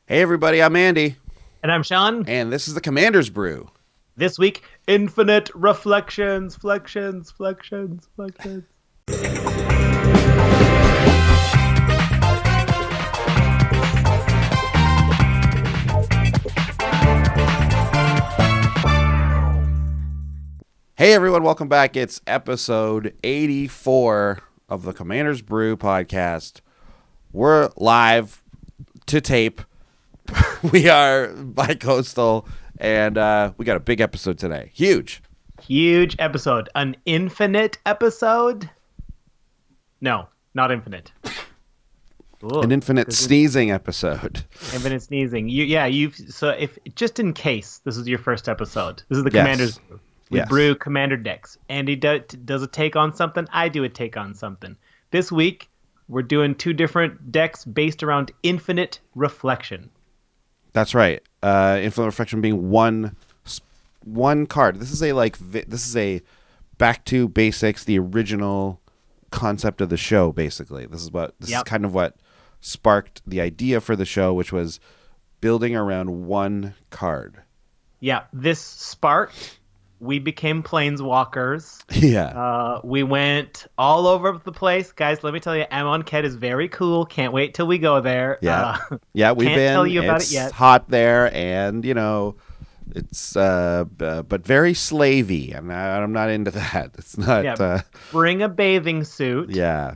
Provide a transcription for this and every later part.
Hey everybody, I'm Andy, And I'm Sean. and this is the Commander's Brew. This week, infinite reflections, flexions, flexions, flexions. Hey everyone, welcome back. It's episode 84 of the Commander's Brew podcast. We're live to tape. We are bi-coastal, and we got a big episode today. Huge. Huge episode. An infinite episode? No, not infinite. Ooh, An infinite this is sneezing episode. infinite sneezing. So if just in case this is your first episode, this is the Yes. Commander's Brew. We Yes. brew Commander decks. Andy does a take on something. I do a take on something. This week, we're doing two different decks based around infinite reflection. That's right. Infinite Reflection being one card. This is a back to basics, the original concept of the show. Basically, this is Yep. kind of what sparked the idea for the show, which was building around one card. Yeah, this sparked. We became planeswalkers. Yeah, We went all over the place, guys. Let me tell you, Amonkhet is very cool. Can't wait till we go there. yeah, yeah. We've can't been. tell you about It's it yet. hot there, and it's but very slavey, and I'm not into that. It's not. Yeah, bring a bathing suit. Yeah.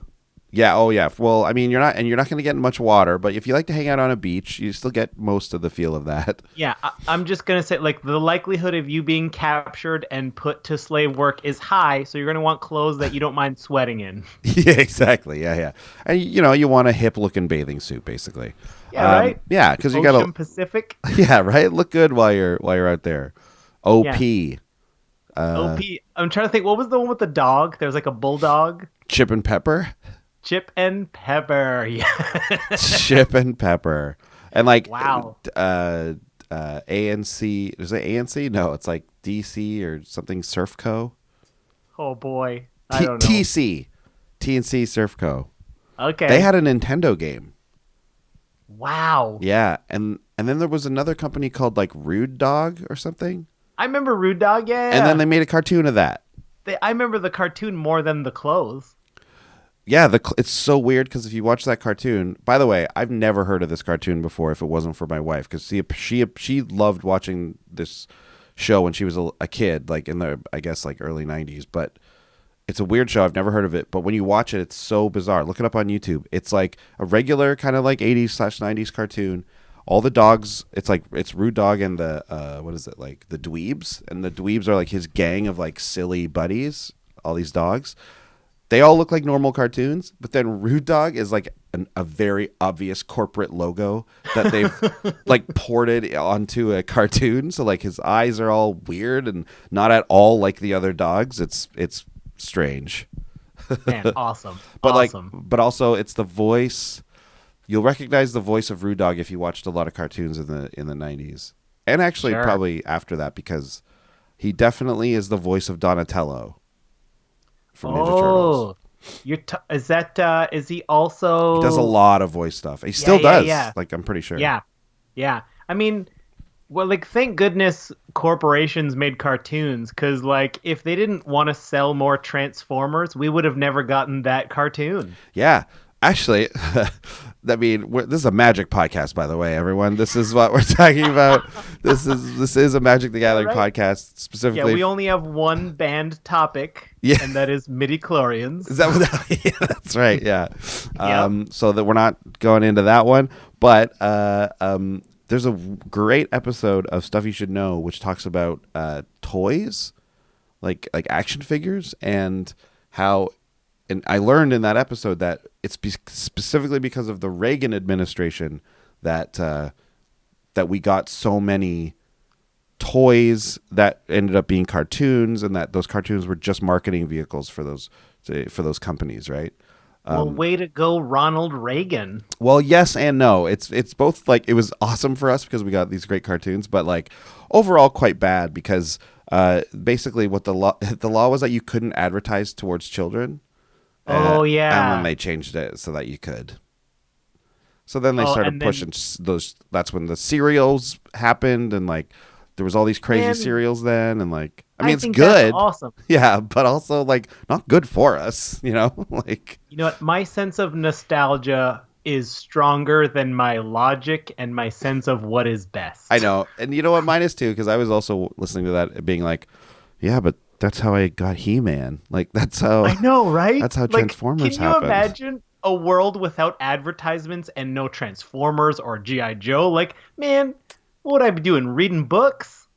Yeah. Oh, yeah. Well, I mean, you're not going to get much water, but if you like to hang out on a beach, you still get most of the feel of that. Yeah, I'm just gonna say, like, the likelihood of you being captured and put to slave work is high, so you're gonna want clothes that you don't mind sweating in. Yeah, exactly. Yeah, yeah. And you want a hip looking bathing suit, basically. Yeah, right. Yeah, because you Ocean got Pacific. yeah, right. Look good while you're out there. OP. OP. I'm trying to think. What was the one with the dog? There was like a bulldog. Chip and Pepper. Chip and Pepper. Yeah. Chip and Pepper. And like Wow. ANC. Is it ANC? No, it's like DC or something. Surf Co. Oh boy. I don't know. TC. TNC Surf Co. Okay. They had a Nintendo game. Wow. Yeah, and then there was another company called like Rude Dog or something. I remember Rude Dog. Yeah. And then they made a cartoon of that. I remember the cartoon more than the clothes. Yeah, it's so weird because if you watch that cartoon, by the way, I've never heard of this cartoon before if it wasn't for my wife because she loved watching this show when she was a kid, like in the I guess like early '90s. But it's a weird show. I've never heard of it, but when you watch it, it's so bizarre. Look it up on YouTube. It's like a regular kind of like '80s/90s cartoon. All the dogs, it's Rude Dog and the what is it like the Dweebs, and the Dweebs are like his gang of like silly buddies. All these dogs. They all look like normal cartoons, but then Rude Dog is like a very obvious corporate logo that they've like ported onto a cartoon. So like his eyes are all weird and not at all like the other dogs. It's strange. Man, awesome. But awesome. but also it's the voice. You'll recognize the voice of Rude Dog if you watched a lot of cartoons in the 90s. And actually Sure. probably after that because he definitely is the voice of Donatello from Ninja Turtles. Is he also? He does a lot of voice stuff. He still yeah, does. yeah. Like I'm pretty sure. Yeah, yeah. I mean, well, like, thank goodness corporations made cartoons, because, like, if they didn't want to sell more Transformers, we would have never gotten that cartoon. Yeah. Actually, I mean, this is a Magic podcast, by the way, everyone. This is what we're talking about. This is a Magic the Gathering right. podcast Yeah, specifically. we only have one banned topic, Yeah. and that is midi-chlorians. Is that what yeah, that's right? Yeah. Yep. So that we're not going into that one, but there's a great episode of Stuff You Should Know, which talks about toys, like action figures, and how. And I learned in that episode that it's specifically because of the Reagan administration that that we got so many toys that ended up being cartoons, and that those cartoons were just marketing vehicles for those companies, right? Well, way to go, Ronald Reagan. Well, yes and no. It's both. Like, it was awesome for us because we got these great cartoons, but like overall quite bad because basically what the law was that you couldn't advertise towards children. Oh, yeah. And then they changed it so that you could. So then they Oh, started and pushing then those. That's when the cereals happened, and like there was all these crazy man, cereals then, and like I mean I it's think that's good, awesome. yeah, but also like not good for us, like You know what? My sense of nostalgia is stronger than my logic and my sense of what is I best. know, and you know what, mine is too, because I was also listening to that, being like, yeah, but that's how I got He-Man, like I know, right? that's how Like, Transformers can you happened. imagine a world without advertisements and no Transformers or G.I. Joe? Like, man, what would I be doing? Reading books?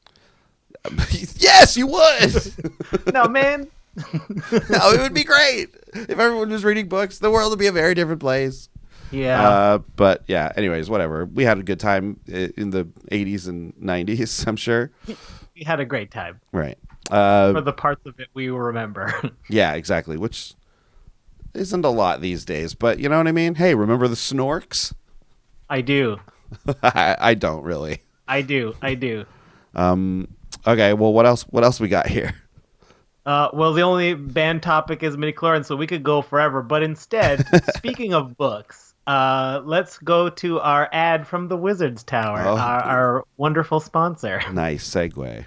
Yes, you would. No, man. No, it would be great if everyone was reading books. The world would be a very different place. Yeah, But yeah, anyways, whatever. We had a good time in the 80s and 90s, I'm sure. we had a great time Right. for the parts of it we remember. Yeah, exactly. Which isn't a lot these days, but you know what I mean? Hey, remember the Snorks? I do. I don't really. I do. I do. Okay, well, what else we got here? Well, the only band topic is midichlorians, so we could go forever. But instead, speaking of books, let's go to our ad from the Wizard's Tower, Oh, our wonderful sponsor. nice segue.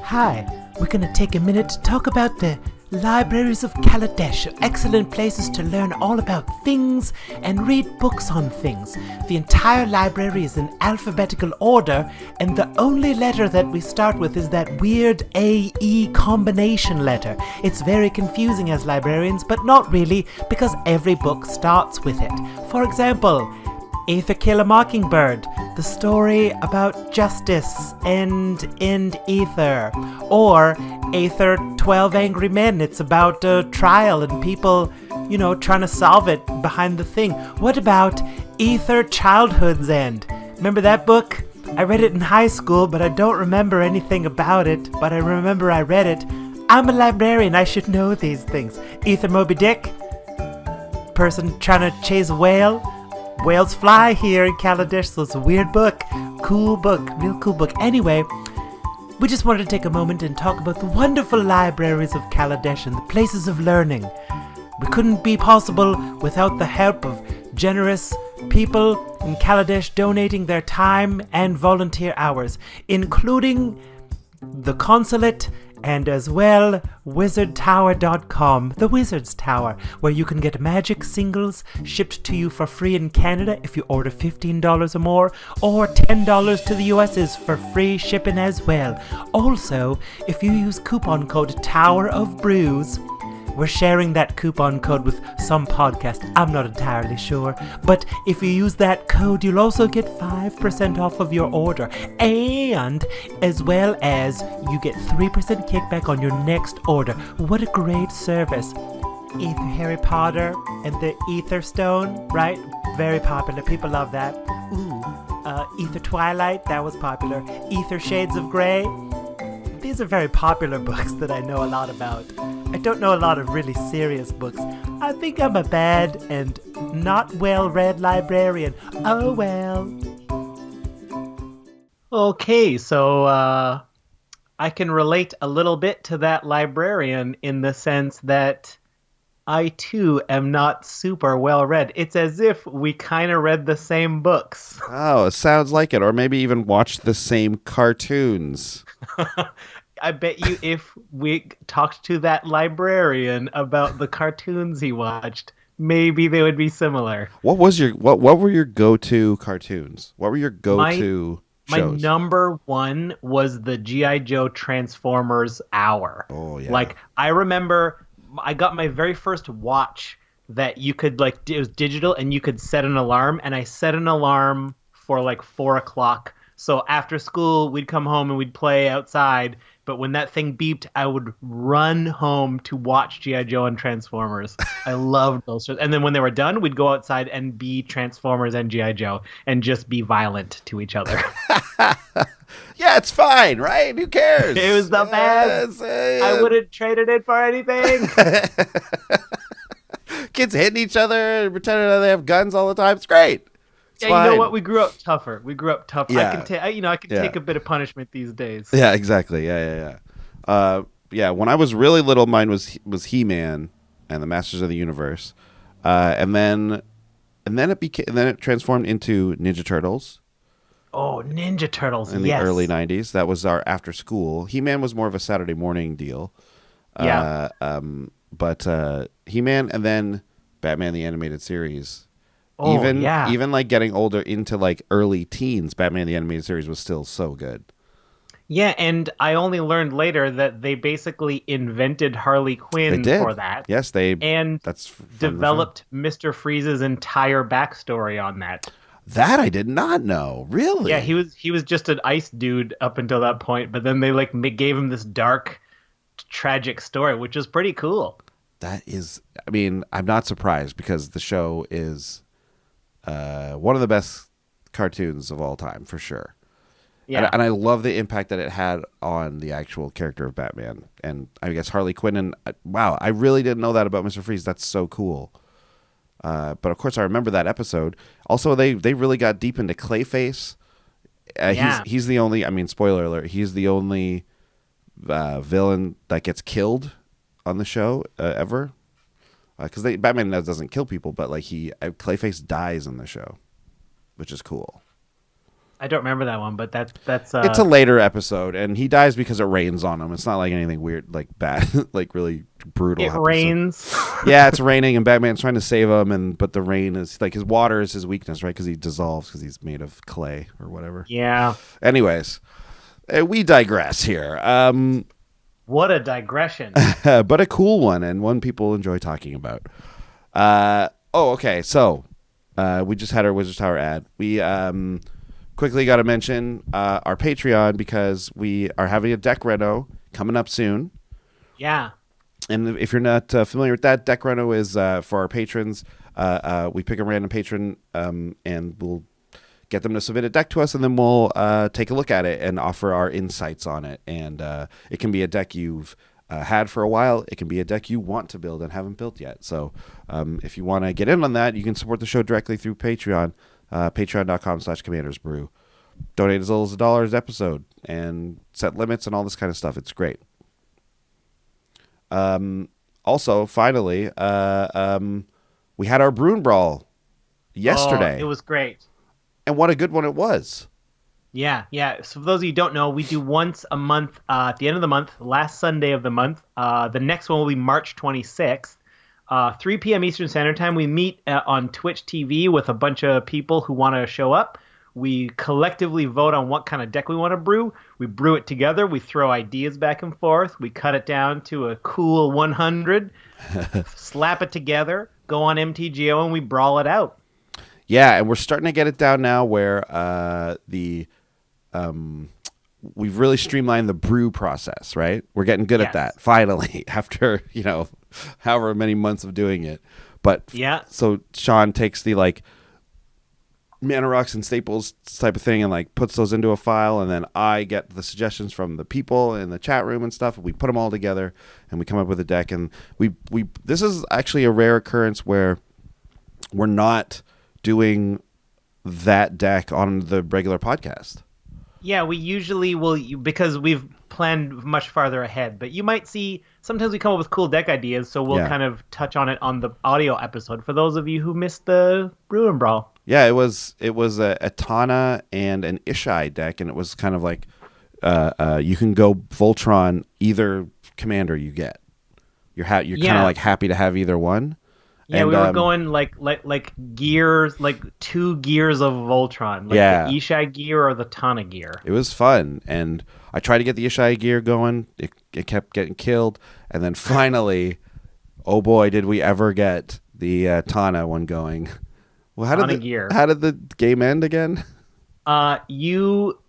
Hi, we're going to take a minute to talk about the libraries of Kaladesh, excellent places to learn all about things and read books on things. The entire library is in alphabetical order, and the only letter that we start with is that weird AE combination letter. It's very confusing as librarians, but not really, because every book starts with it. For example, Aether Kill a Mockingbird, the story about justice and ether. Or Aether 12 Angry Men, it's about a trial and people, trying to solve it behind the thing. What about Aether Childhood's End? Remember that book? I read it in high school, but I don't remember anything about it, but I remember I read it. I'm a librarian, I should know these things. Aether Moby Dick, person trying to chase a whale. Whales fly here in Kaladesh, so it's a weird book. Cool book, real cool book. Anyway, we just wanted to take a moment and talk about the wonderful libraries of Kaladesh and the places of learning. We couldn't be possible without the help of generous people in Kaladesh donating their time and volunteer hours, including the consulate and as well wizardtower.com, the Wizard's Tower, where you can get magic singles shipped to you for free in Canada if you order $15 or more, or $10 to the US is for free shipping as well. Also, if you use coupon code Tower of Brews, we're sharing that coupon code with some podcast, I'm not entirely sure, but if you use that code, you'll also get 5% off of your order, and as well as you get 3% kickback on your next order. What a great service. Ether Harry Potter and the Ether Stone, right? Very popular, people love that. Ether Twilight, that was popular. Ether Shades of Grey. These are very popular books that I know a lot about. I don't know a lot of really serious books. I think I'm a bad and not well-read librarian. Oh well. Okay, so I can relate a little bit to that librarian in the sense that I too am not super well read. It's as if we kind of read the same books. Oh, it sounds like it. Or maybe even watched the same cartoons. I bet you if we talked to that librarian about the cartoons he watched, maybe they would be similar. What were your go-to cartoons? What were your go-to My shows? number one was the G.I. Joe Transformers hour. Oh, yeah. Like, I remember I got my very first watch that you could, like, it was digital and you could set an alarm, and I set an alarm for like 4 o'clock. So after school, we'd come home and we'd play outside. But when that thing beeped, I would run home to watch G.I. Joe and Transformers. I loved those shows. And then when they were done, we'd go outside and be Transformers and G.I. Joe and just be violent to each other. Yeah, it's fine, right? Who cares? It was the best. I wouldn't trade it in for anything. Kids hitting each other and pretending that they have guns all the time. It's great. It's Yeah, fine. you know what? We grew up tougher. Yeah. I can take a bit of punishment these days. Yeah, exactly. Yeah. When I was really little, mine was He-Man and the Masters of the Universe. and then it transformed into Ninja Turtles Oh, Ninja Turtles. in the Yes. early '90s. That was our after school. He-Man was more of a Saturday morning deal. Yeah. But He-Man and then Batman the Animated Series. Oh, even yeah. even like getting older into like early teens, Batman the Animated Series was still so good. Yeah, and I only learned later that they basically invented Harley They Quinn did. for that. Yes, they. And That's from the show. developed Mr. Freeze's entire backstory on that. That I did not know. Really? Yeah, he was just an ice dude up until that point, but then they gave him this dark, tragic story, which is pretty cool. That is. I mean, I'm not surprised because the show is one of the best cartoons of all time for sure. Yeah, And I love the impact that it had on the actual character of Batman. And I guess Harley Quinn. And wow, I really didn't know that about Mr. Freeze. That's so cool. But of course, I remember that episode. Also, they really got deep into Clayface. Yeah. He's the only. I mean, spoiler alert. He's the only villain that gets killed on the show ever. Because Batman doesn't kill people, but like Clayface dies in the show, which is cool. I don't remember that one, but that's It's a later episode, and he dies because it rains on him. It's not like anything weird, like bad, like really brutal. it episode. rains. Yeah, it's raining, and Batman's trying to save him, but the rain is like his water is his weakness, right? Because he dissolves because he's made of clay or whatever. Yeah. Anyways, we digress here. What a digression. But a cool one, and one people enjoy talking about. Okay. So we just had our Wizards Tower ad. We quickly got to mention our Patreon because we are having a deck reno coming up soon. Yeah. And if you're not familiar with that, deck reno is for our patrons. We pick a random patron and we'll get them to submit a deck to us, and then we'll take a look at it and offer our insights on it. And it can be a deck you've had for a while. It can be a deck you want to build and haven't built yet. So if you want to get in on that, you can support the show directly through Patreon, patreon.com/commandersbrew. Donate as little as $1 an episode and set limits and all this kind of stuff. It's great. Also, finally, we had our Bruin Brawl yesterday. Oh, it was great. And what a good one it was. Yeah. So for those of you who don't know, we do once a month at the end of the month, last Sunday of the month. The next one will be March 26th, 3 p.m. Eastern Standard Time. We meet on Twitch TV with a bunch of people who want to show up. We collectively vote on what kind of deck we want to brew. We brew it together. We throw ideas back and forth. We cut it down to a cool 100, slap it together, go on MTGO, and we brawl it out. Yeah, and we're starting to get it down now where we've really streamlined the brew process, right? We're getting good at that, finally, after, however many months of doing it. But yeah. So Sean takes the mana rocks and staples type of thing and puts those into a file, and then I get the suggestions from the people in the chat room and stuff, and we put them all together and we come up with a deck. And we this is actually a rare occurrence where we're not doing that deck on the regular podcast. Yeah, we usually will, because we've planned much farther ahead, but you might see sometimes we come up with cool deck ideas, so we'll kind of touch on it on the audio episode for those of you who missed the Bruin Brawl. Yeah, it was a Tana and an Ishai deck, and it was kind of like you can go Voltron either commander you get. You're kind of happy to have either one. Yeah, and, we were going like gears, like 2 gears of Voltron, the Ishai gear or the Tana gear. It was fun, and I tried to get the Ishai gear going. It kept getting killed, and then finally, oh boy, did we ever get the Tana one going. Well, how did the game end again? You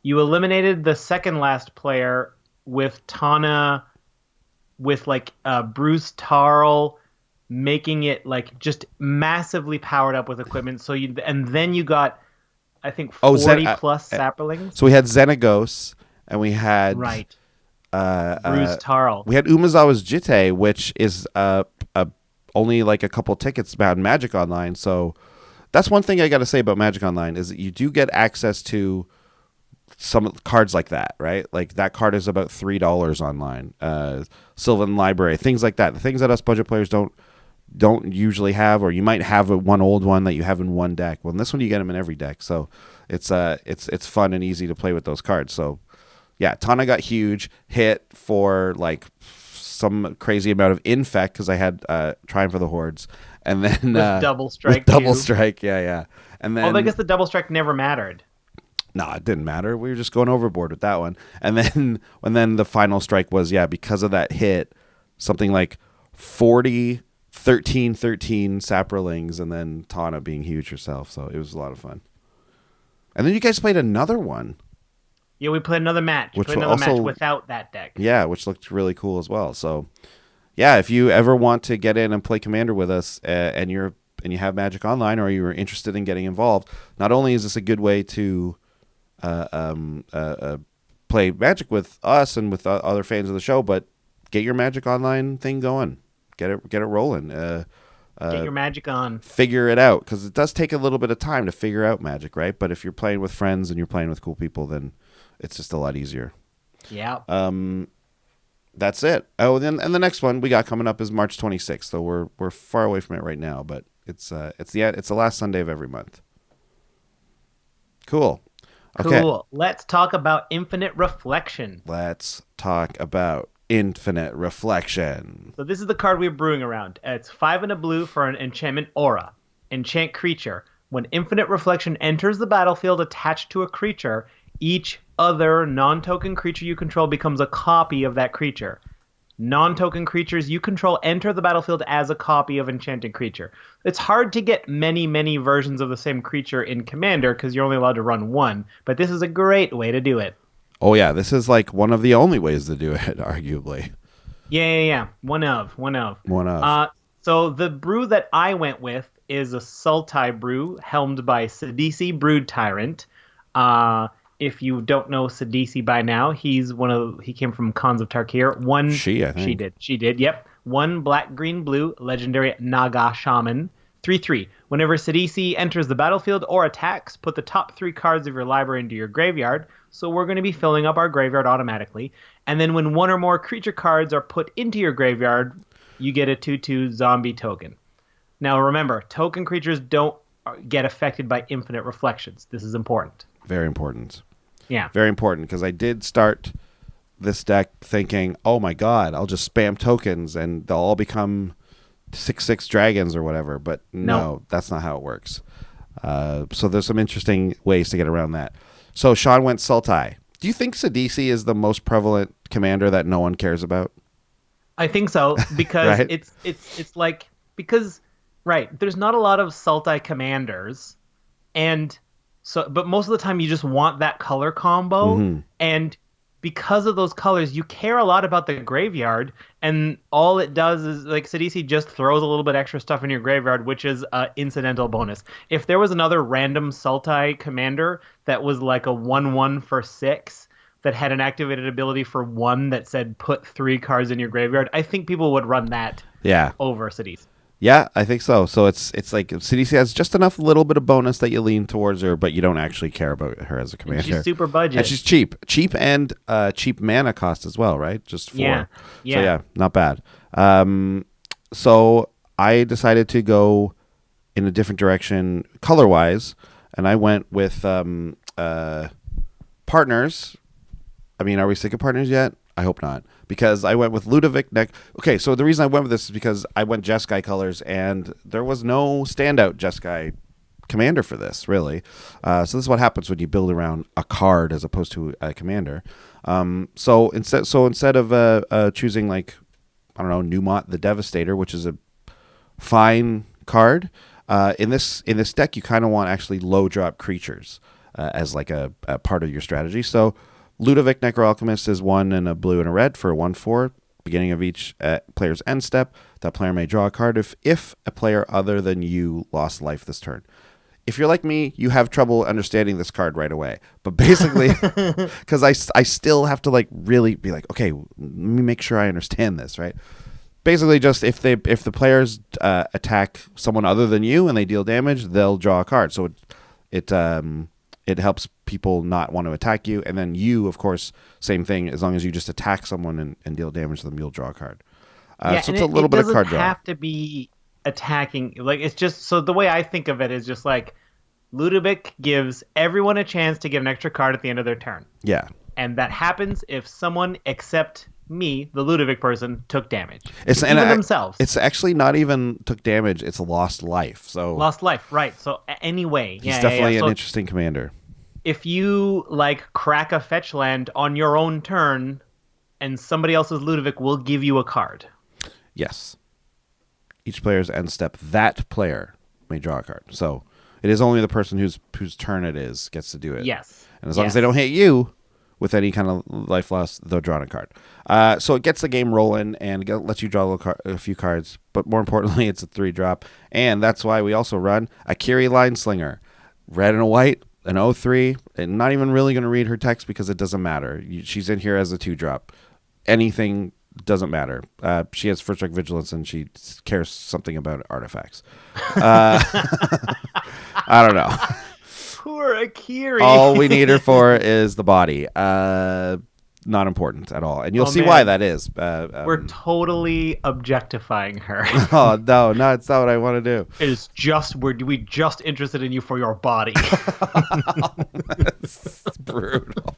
eliminated the second last player with Tana, with Bruce Tarl, making it just massively powered up with equipment. So then you got, I think, 40 plus saplings. So we had Xenagos, and we had Bruce Tarl. We had Umezawa's Jitte, which is only a couple tickets about Magic Online. So that's one thing I got to say about Magic Online is that you do get access to some cards like that, right? Like that card is about $3 online. Sylvan Library, things like that. The things that us budget players don't usually have, or you might have one old one that you have in one deck. Well, in this one you get them in every deck, so it's fun and easy to play with those cards. So yeah, Tana got huge, hit for like some crazy amount of infect because I had Trying for the Hordes, and then with double strike. Double strike, yeah. And then, although I guess the double strike never mattered. No, it didn't matter. We were just going overboard with that one. And then the final strike was, because of that hit, something like 40, 13 saprolings, and then Tana being huge herself. So it was a lot of fun. And then you guys played another one. Yeah, we played another match. Which match without that deck. Yeah, which looked really cool as well. So, yeah, if you ever want to get in and play Commander with us, and you have Magic Online, or you're interested in getting involved, not only is this a good way to play Magic with us and with other fans of the show, but get your Magic Online thing going. Get it rolling. Get your Magic on. Figure it out, because it does take a little bit of time to figure out Magic, right? But if you're playing with friends and you're playing with cool people, then it's just a lot easier. Yeah. That's it. Oh, and the next one we got coming up is March 26th. So we're far away from it right now, but it's the last Sunday of every month. Cool. Okay. Cool. Let's talk about Infinite Reflection. So this is the card we're brewing around. It's 5 and a blue for an enchantment aura. Enchant creature. When Infinite Reflection enters the battlefield attached to a creature, each other non-token creature you control becomes a copy of that creature. Non-token creatures you control enter the battlefield as a copy of enchanted creature. It's hard to get many versions of the same creature in Commander because you're only allowed to run one, but this is a great way to do it. Oh yeah, this is like one of the only ways to do it, arguably. Yeah. One of. So the brew that I went with is a Sultai brew helmed by Sidisi Brood Tyrant. If you don't know Sidisi by now, he came from Khans of Tarkir. She did. Yep. 1 black, green, blue, legendary Naga Shaman. 3/3. Whenever Sidisi enters the battlefield or attacks, put the top 3 cards of your library into your graveyard. So we're going to be filling up our graveyard automatically. And then when 1 or more creature cards are put into your graveyard, you get a 2/2 zombie token. Now remember, token creatures don't get affected by Infinite Reflections. This is important. Very important. Yeah. Very important, because I did start this deck thinking, oh my god, I'll just spam tokens and they'll all become 6/6 dragons or whatever. But no, that's not how it works. So there's some interesting ways to get around that. So Sean went Sultai. Do you think Sidisi is the most prevalent commander that no one cares about? I think so, because right? it's like, because there's not a lot of Sultai commanders, and so, but most of the time you just want that color combo, and because of those colors, you care a lot about the graveyard, and all it does is, like, Sidisi just throws a little bit extra stuff in your graveyard, which is an incidental bonus. If there was another random Sultai commander that was like a 1/1 for 6 that had an activated ability for 1 that said put 3 cards in your graveyard, I think people would run that over Sidisi. Yeah, I think so. So it's like CDC has just enough little bit of bonus that you lean towards her, but you don't actually care about her as a commander. And she's super budget. And she's cheap. And cheap mana cost as well, right? Just 4. Yeah. So yeah, not bad. So I decided to go in a different direction color-wise, and I went with partners. I mean, are we sick of partners yet? I hope not, because I went with Ludovic Neck. Okay, so the reason I went with this is because I went Jeskai colors, and there was no standout Jeskai commander for this, really. So this is what happens when you build around a card as opposed to a commander. So instead of choosing, like, I don't know, Numot the Devastator, which is a fine card, in this deck you kind of want actually low drop creatures as like a part of your strategy. So Ludovic Necroalchemist is 1 and a blue and a red for a 1/4. Beginning of each player's end step, that player may draw a card if a player other than you lost life this turn. If you're like me, you have trouble understanding this card right away. But basically, because I still have to, like, really be like, okay, let me make sure I understand this, right? Basically, just if the players attack someone other than you and they deal damage, they'll draw a card. So it helps people not want to attack you. And then you, of course, same thing. As long as you just attack someone and deal damage to them, you'll draw a card. So it's a little bit of card draw. It doesn't have to be attacking. Like, it's just, so the way I think of it is just like, Ludovic gives everyone a chance to get an extra card at the end of their turn. Yeah. And that happens if someone except me, the Ludovic person, took damage. Even themselves. It's actually not even took damage. It's a lost life. So lost life, right. So anyway. He's definitely an interesting commander. If you, like, crack a fetch land on your own turn and somebody else's Ludovic will give you a card. Yes. Each player's end step, that player may draw a card. So it is only the person whose turn it is gets to do it. Yes. And as long as they don't hit you with any kind of life loss, they'll draw a card. So it gets the game rolling and lets you draw a few cards. But more importantly, it's a 3-drop. And that's why we also run a Kiri Lineslinger. Red and a white, an 0/3. And not even really going to read her text because it doesn't matter. She's in here as a 2-drop. Anything doesn't matter. She has first strike vigilance and she cares something about artifacts. I don't know. Poor Akiri. All we need her for is the body. Not important at all. And you'll see why that is. We're totally objectifying her. Oh, no, it's not what I want to do. It is just, we just interested in you for your body. That's brutal.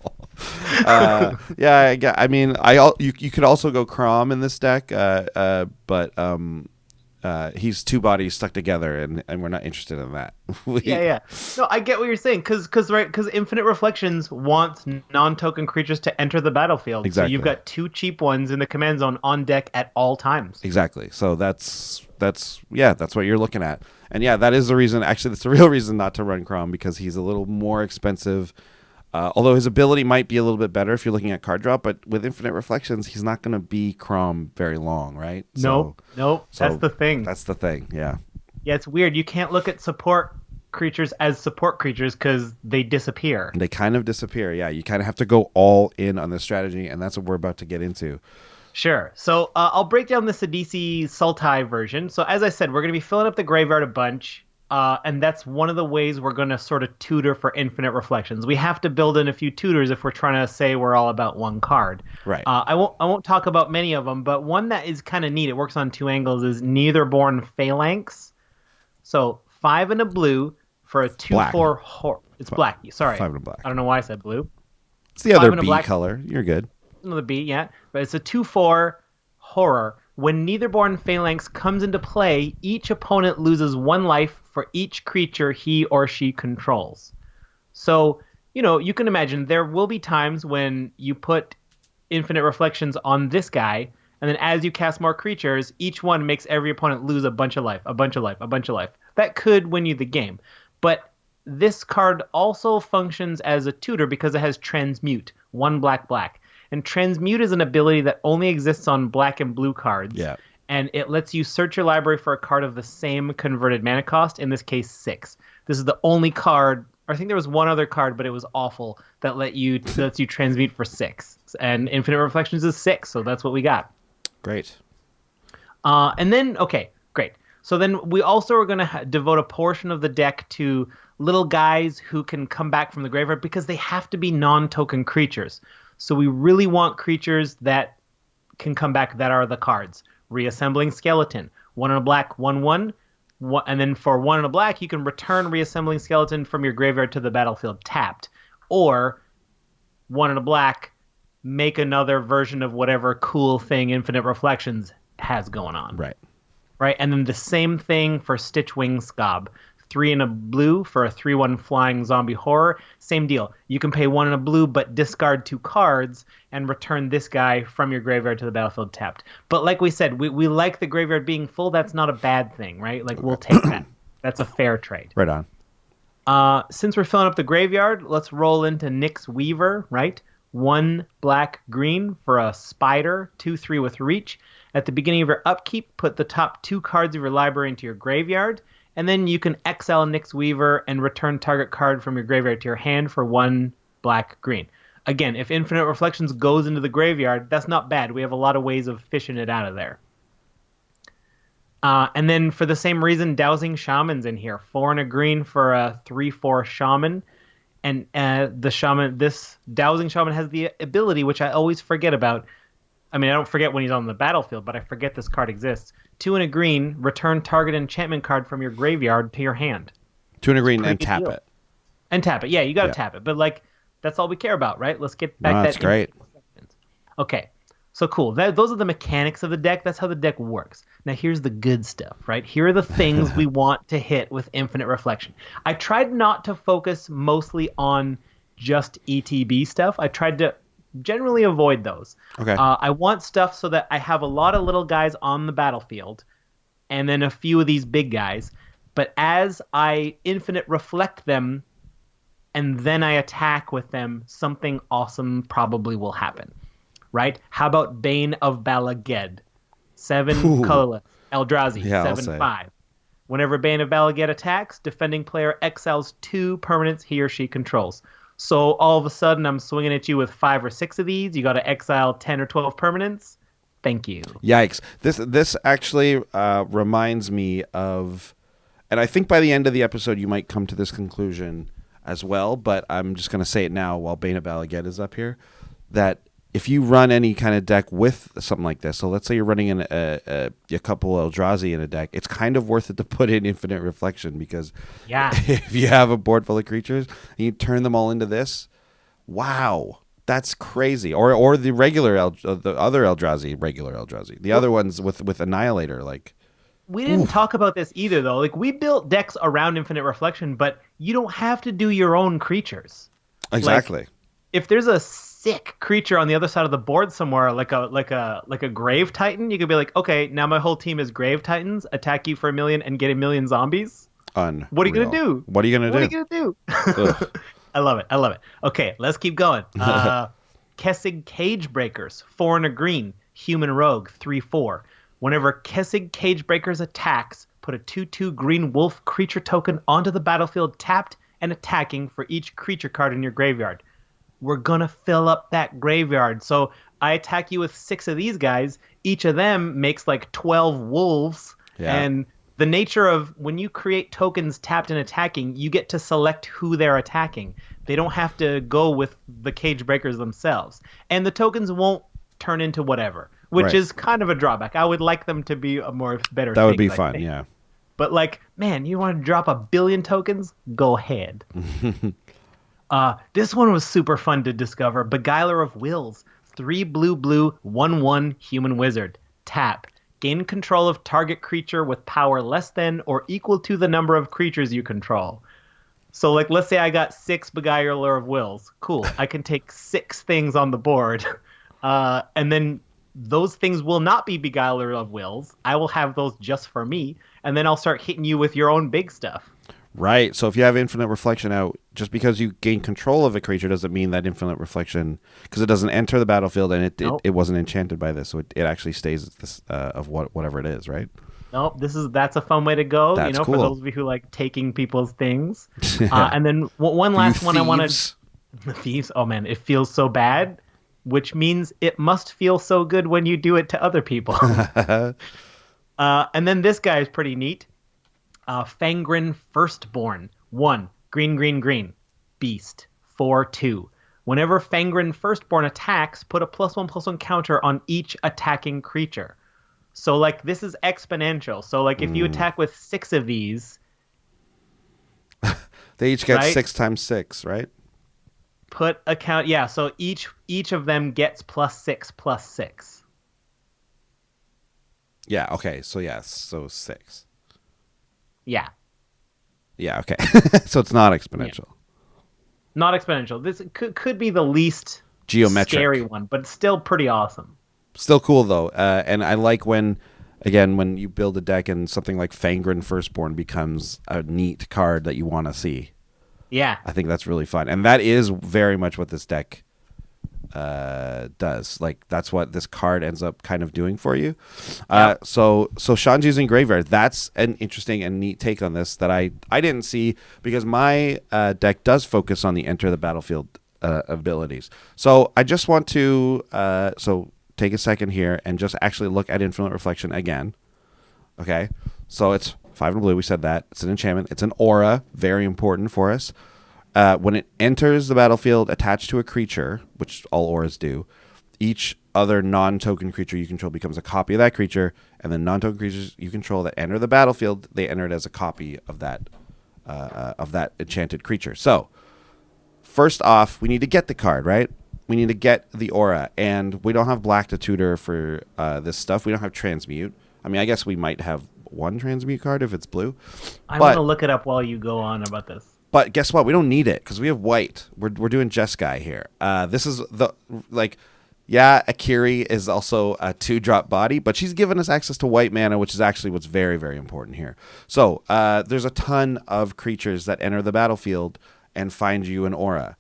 Yeah, I mean, you could also go Crom in this deck, but he's 2 bodies stuck together, and we're not interested in that. Yeah. No, I get what you're saying, because Infinite Reflections wants non-token creatures to enter the battlefield. Exactly. So you've got 2 cheap ones in the command zone on deck at all times. Exactly. So that's what you're looking at. And yeah, that is the reason. Actually, that's the real reason not to run Crom, because he's a little more expensive. Although his ability might be a little bit better if you're looking at card drop, but with Infinite Reflections, he's not going to be Crom very long, right? Nope. That's the thing. That's the thing, yeah. Yeah, it's weird. You can't look at support creatures as support creatures because they disappear. They kind of disappear, yeah. You kind of have to go all in on this strategy, and that's what we're about to get into. Sure. So I'll break down the Sidisi Sultai version. So as I said, we're going to be filling up the graveyard a bunch. And that's one of the ways we're going to sort of tutor for Infinite Reflections. We have to build in a few tutors if we're trying to say we're all about one card. Right. I won't talk about many of them, but one that is kind of neat, it works on 2 angles, is Neitherborn Phalanx. So 5 and a blue for a 2/4 horror. It's black. Sorry. 5 and black. I don't know why I said blue. It's the other B color. You're good. Another B, yeah. But it's a 2/4 horror. When Neitherborn Phalanx comes into play, each opponent loses 1 life for each creature he or she controls. So, you can imagine there will be times when you put Infinite Reflections on this guy, and then as you cast more creatures, each one makes every opponent lose a bunch of life. That could win you the game. But this card also functions as a tutor because it has Transmute, 1 black. And Transmute is an ability that only exists on black and blue cards. Yeah. And it lets you search your library for a card of the same converted mana cost, in this case 6. This is the only card, I think there was one other card, but it was awful, that lets you transmute for 6. And Infinite Reflections is 6, so that's what we got. Great. And then, okay, great. So then we also are going to devote a portion of the deck to little guys who can come back from the graveyard because they have to be non-token creatures. So we really want creatures that can come back that are the cards. Reassembling Skeleton, 1 and a black, 1/1, and then for 1 and a black, you can return Reassembling Skeleton from your graveyard to the battlefield tapped. Or 1 and a black, make another version of whatever cool thing Infinite Reflections has going on. Right. And then the same thing for Stitchwing Scob. 3 and a blue for a 3/1 flying zombie horror. Same deal. You can pay 1 and a blue, but discard 2 cards and return this guy from your graveyard to the battlefield tapped. But like we said, we like the graveyard being full. That's not a bad thing, right? Like, we'll take that. That's a fair trade. Right on. Since we're filling up the graveyard, let's roll into Nyx Weaver, right? 1 black-green for a spider, 2/3 with reach. At the beginning of your upkeep, put the top 2 cards of your library into your graveyard. And then you can exile Nyx Weaver and return target card from your graveyard to your hand for 1 black-green. Again, if Infinite Reflections goes into the graveyard, that's not bad. We have a lot of ways of fishing it out of there. And then for the same reason, Dowsing Shaman's in here. 4 and a green for a 3/4 Shaman. And this dowsing shaman has the ability, which I always forget about. I mean, I don't forget when he's on the battlefield, but I forget this card exists. 2 and a green, return target enchantment card from your graveyard to your hand. 2 and a green and tap it. And tap it. Yeah, you got to tap it. But like, that's all we care about, right? Let's get back that's great. Okay. So cool. Those are the mechanics of the deck. That's how the deck works. Now here's the good stuff, right? Here are the things we want to hit with Infinite Reflection. I tried not to focus mostly on just ETB stuff. I tried to generally avoid those. Okay. I want stuff so that I have a lot of little guys on the battlefield and then a few of these big guys. But as I Infinite Reflect them and then I attack with them, something awesome probably will happen. Right? How about Bane of Balaged? 7 colorless. Eldrazi. 7/5. Whenever Bane of Balaged attacks, defending player exiles 2 permanents he or she controls. So all of a sudden, I'm swinging at you with 5 or 6 of these. You got to exile 10 or 12 permanents. Thank you. Yikes! This actually reminds me of, and I think by the end of the episode you might come to this conclusion as well. But I'm just going to say it now while Bane of Balaged is up here, that if you run any kind of deck with something like this, so let's say you're running in a couple Eldrazi in a deck, it's kind of worth it to put in Infinite Reflection because if you have a board full of creatures and you turn them all into this, wow, that's crazy. Or the regular the other Eldrazi, the other ones with Annihilator, like. We didn't talk about this either, though. Like, we built decks around Infinite Reflection, but you don't have to do your own creatures. Exactly. Like, if there's a sick creature on the other side of the board somewhere, like a Grave Titan, you could be like, okay, now my whole team is Grave Titans, attack you for 1 million and get 1 million zombies. Unreal. What are you gonna do? What are you gonna do? I love it. Okay, let's keep going. Kessig Cage Breakers, 4 and a green, human rogue, 3/4. Whenever Kessig Cage Breakers attacks, put a 2/2 green wolf creature token onto the battlefield tapped and attacking for each creature card in your graveyard. We're going to fill up that graveyard. So I attack you with 6 of these guys. Each of them makes like 12 wolves. Yeah. And the nature of when you create tokens tapped and attacking, you get to select who they're attacking. They don't have to go with the cage breakers themselves. And the tokens won't turn into whatever, which is kind of a drawback. I would like them to be a better That would be fun, yeah. But like, man, you want to drop 1 billion tokens? Go ahead. This one was super fun to discover. Beguiler of Wills. 3 blue, 1/1 human wizard. Tap. Gain control of target creature with power less than or equal to the number of creatures you control. So, like, let's say I got 6 Beguiler of Wills. Cool. I can take 6 things on the board. And then those things will not be Beguiler of Wills. I will have those just for me. And then I'll start hitting you with your own big stuff. Right. So if you have Infinite Reflection out, just because you gain control of a creature doesn't mean that Infinite Reflection, because it doesn't enter the battlefield and it wasn't enchanted by this, so it actually stays this of whatever it is, right? Nope. That's a fun way to go. That's cool. For those of you who like taking people's things. And then one last one I wanted. The thieves. Oh man, it feels so bad, which means it must feel so good when you do it to other people. And then this guy is pretty neat. Fangren Firstborn. 1. Green. Beast. 4/2. Whenever Fangren Firstborn attacks, put a +1/+1 counter on each attacking creature. So, like, this is exponential. So, like, if you attack with 6 of these... they each get 6 times 6, right? Put a count... Yeah, so each of them gets +6/+6. Yeah, okay. So, so 6. Yeah. Yeah, okay. So it's not exponential. Yeah. Not exponential. This could be the least geometric scary one, but it's still pretty awesome. Still cool, though. And I like when you build a deck and something like Fangren Firstborn becomes a neat card that you want to see. Yeah. I think that's really fun. And that is very much what this deck does. Like, that's what this card ends up kind of doing for you. So Sean's using Graveyard. That's an interesting and neat take on this that I didn't see, because my deck does focus on the enter the battlefield abilities. So I just want to take a second here and just actually look at Infinite Reflection again. Okay, so it's 5 and blue. We said that. It's an enchantment. It's an aura. Very important for us. when it enters the battlefield attached to a creature, which all auras do, each other non-token creature you control becomes a copy of that creature, and then non-token creatures you control that enter the battlefield, they enter it as a copy of that enchanted creature. So, first off, we need to get the card, right? We need to get the aura, and we don't have black to tutor for this stuff. We don't have transmute. I mean, I guess we might have one transmute card if it's blue. I'm going to look it up while you go on about this. But guess what? We don't need it because we have white. We're doing Jeskai here. This is Akiri is also a 2-drop body, but she's given us access to white mana, which is actually what's very, very important here. So there's a ton of creatures that enter the battlefield and find you an aura.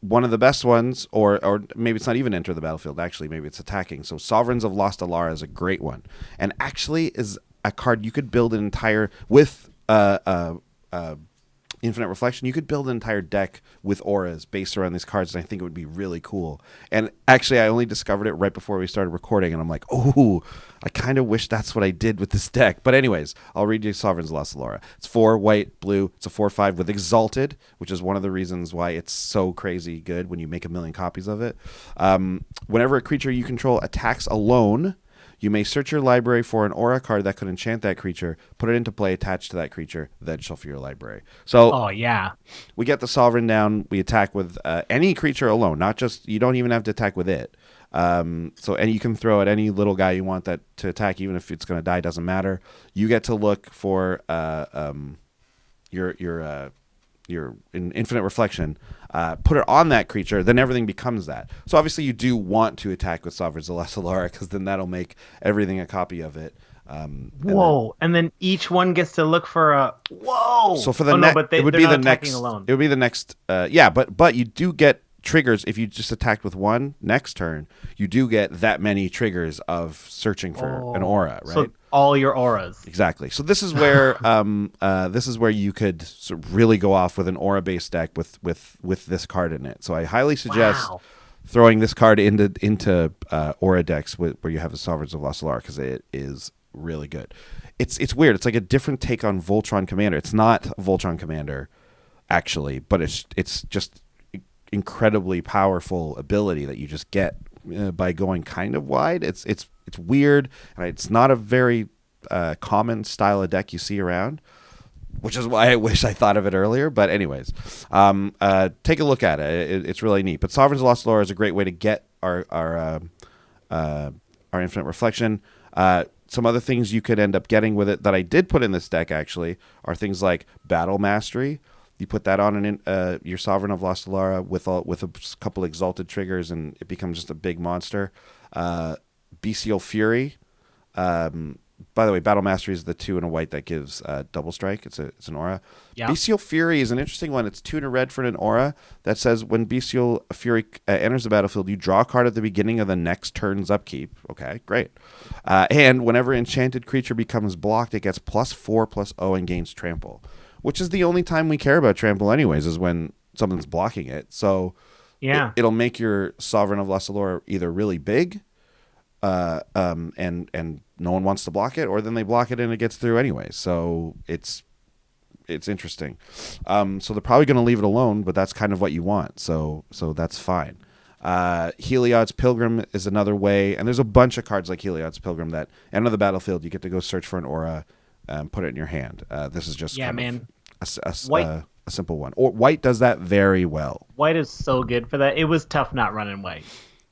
One of the best ones, or maybe it's not even enter the battlefield, actually, maybe it's attacking. So Sovereigns of Lost Alara is a great one. And actually is a card you could build an entire, with Infinite Reflection, you could build an entire deck with auras based around these cards, and I think it would be really cool. And actually, I only discovered it right before we started recording, and I'm like, oh, I kind of wish that's what I did with this deck. But anyways, I'll read you Sovereigns of Lost Alara. It's 4 white, blue. It's a 4/5 with Exalted, which is one of the reasons why it's so crazy good when you make 1 million copies of it. Whenever a creature you control attacks alone, you may search your library for an aura card that could enchant that creature, put it into play attached to that creature, then shuffle your library. So, oh yeah, we get the Sovereign down. We attack with any creature alone, not just, you don't even have to attack with it. And you can throw at any little guy you want that to attack, even if it's going to die, doesn't matter. You get to look for your Infinite Reflection, put it on that creature, then everything becomes that. So obviously you do want to attack with Sovereigns of Lost Alara, because then that'll make everything a copy of it. And then each one gets to look for a whoa. So for the it would be the next alone. It would be the next. But you do get triggers if you just attacked with one next turn. You do get that many triggers of searching for an aura, right? So all your auras. Exactly. So this is where you could sort of really go off with an aura-based deck with this card in it. So I highly suggest throwing this card into aura decks where you have the Sovereigns of Lost Alara, because it is really good. It's weird. It's like a different take on Voltron Commander. It's not Voltron Commander, actually, but it's just incredibly powerful ability that you just get by going kind of wide. It's weird, and it's not a very common style of deck you see around, which is why I wish I thought of it earlier. But anyways, take a look at it. It's really neat. But Sovereigns of Lost Alara is a great way to get our Infinite Reflection. Some other things you could end up getting with it that I did put in this deck, actually, are things like Battle Mastery. You put that on your Sovereign of Lost Alara with a couple Exalted triggers, and it becomes just a big monster. Bestial Fury. By the way, Battle Mastery is the 2 and a white that gives double strike. It's an aura. Yeah. Bestial Fury is an interesting one. It's 2 and a red for an aura that says when Bestial Fury enters the battlefield, you draw a card at the beginning of the next turn's upkeep. Okay, great. And whenever enchanted creature becomes blocked, it gets +4/+0 and gains trample, which is the only time we care about trample anyways, is when something's blocking it. So yeah, it'll make your Sovereign of Lost Alara either really big, and no one wants to block it, or then they block it and it gets through anyway. So it's interesting. So they're probably going to leave it alone, but that's kind of what you want. So that's fine. Heliod's Pilgrim is another way, and there's a bunch of cards like Heliod's Pilgrim that enter the battlefield. You get to go search for an aura, put it in your hand. This is just a simple one. Or white does that very well. White is so good for that. It was tough not running white.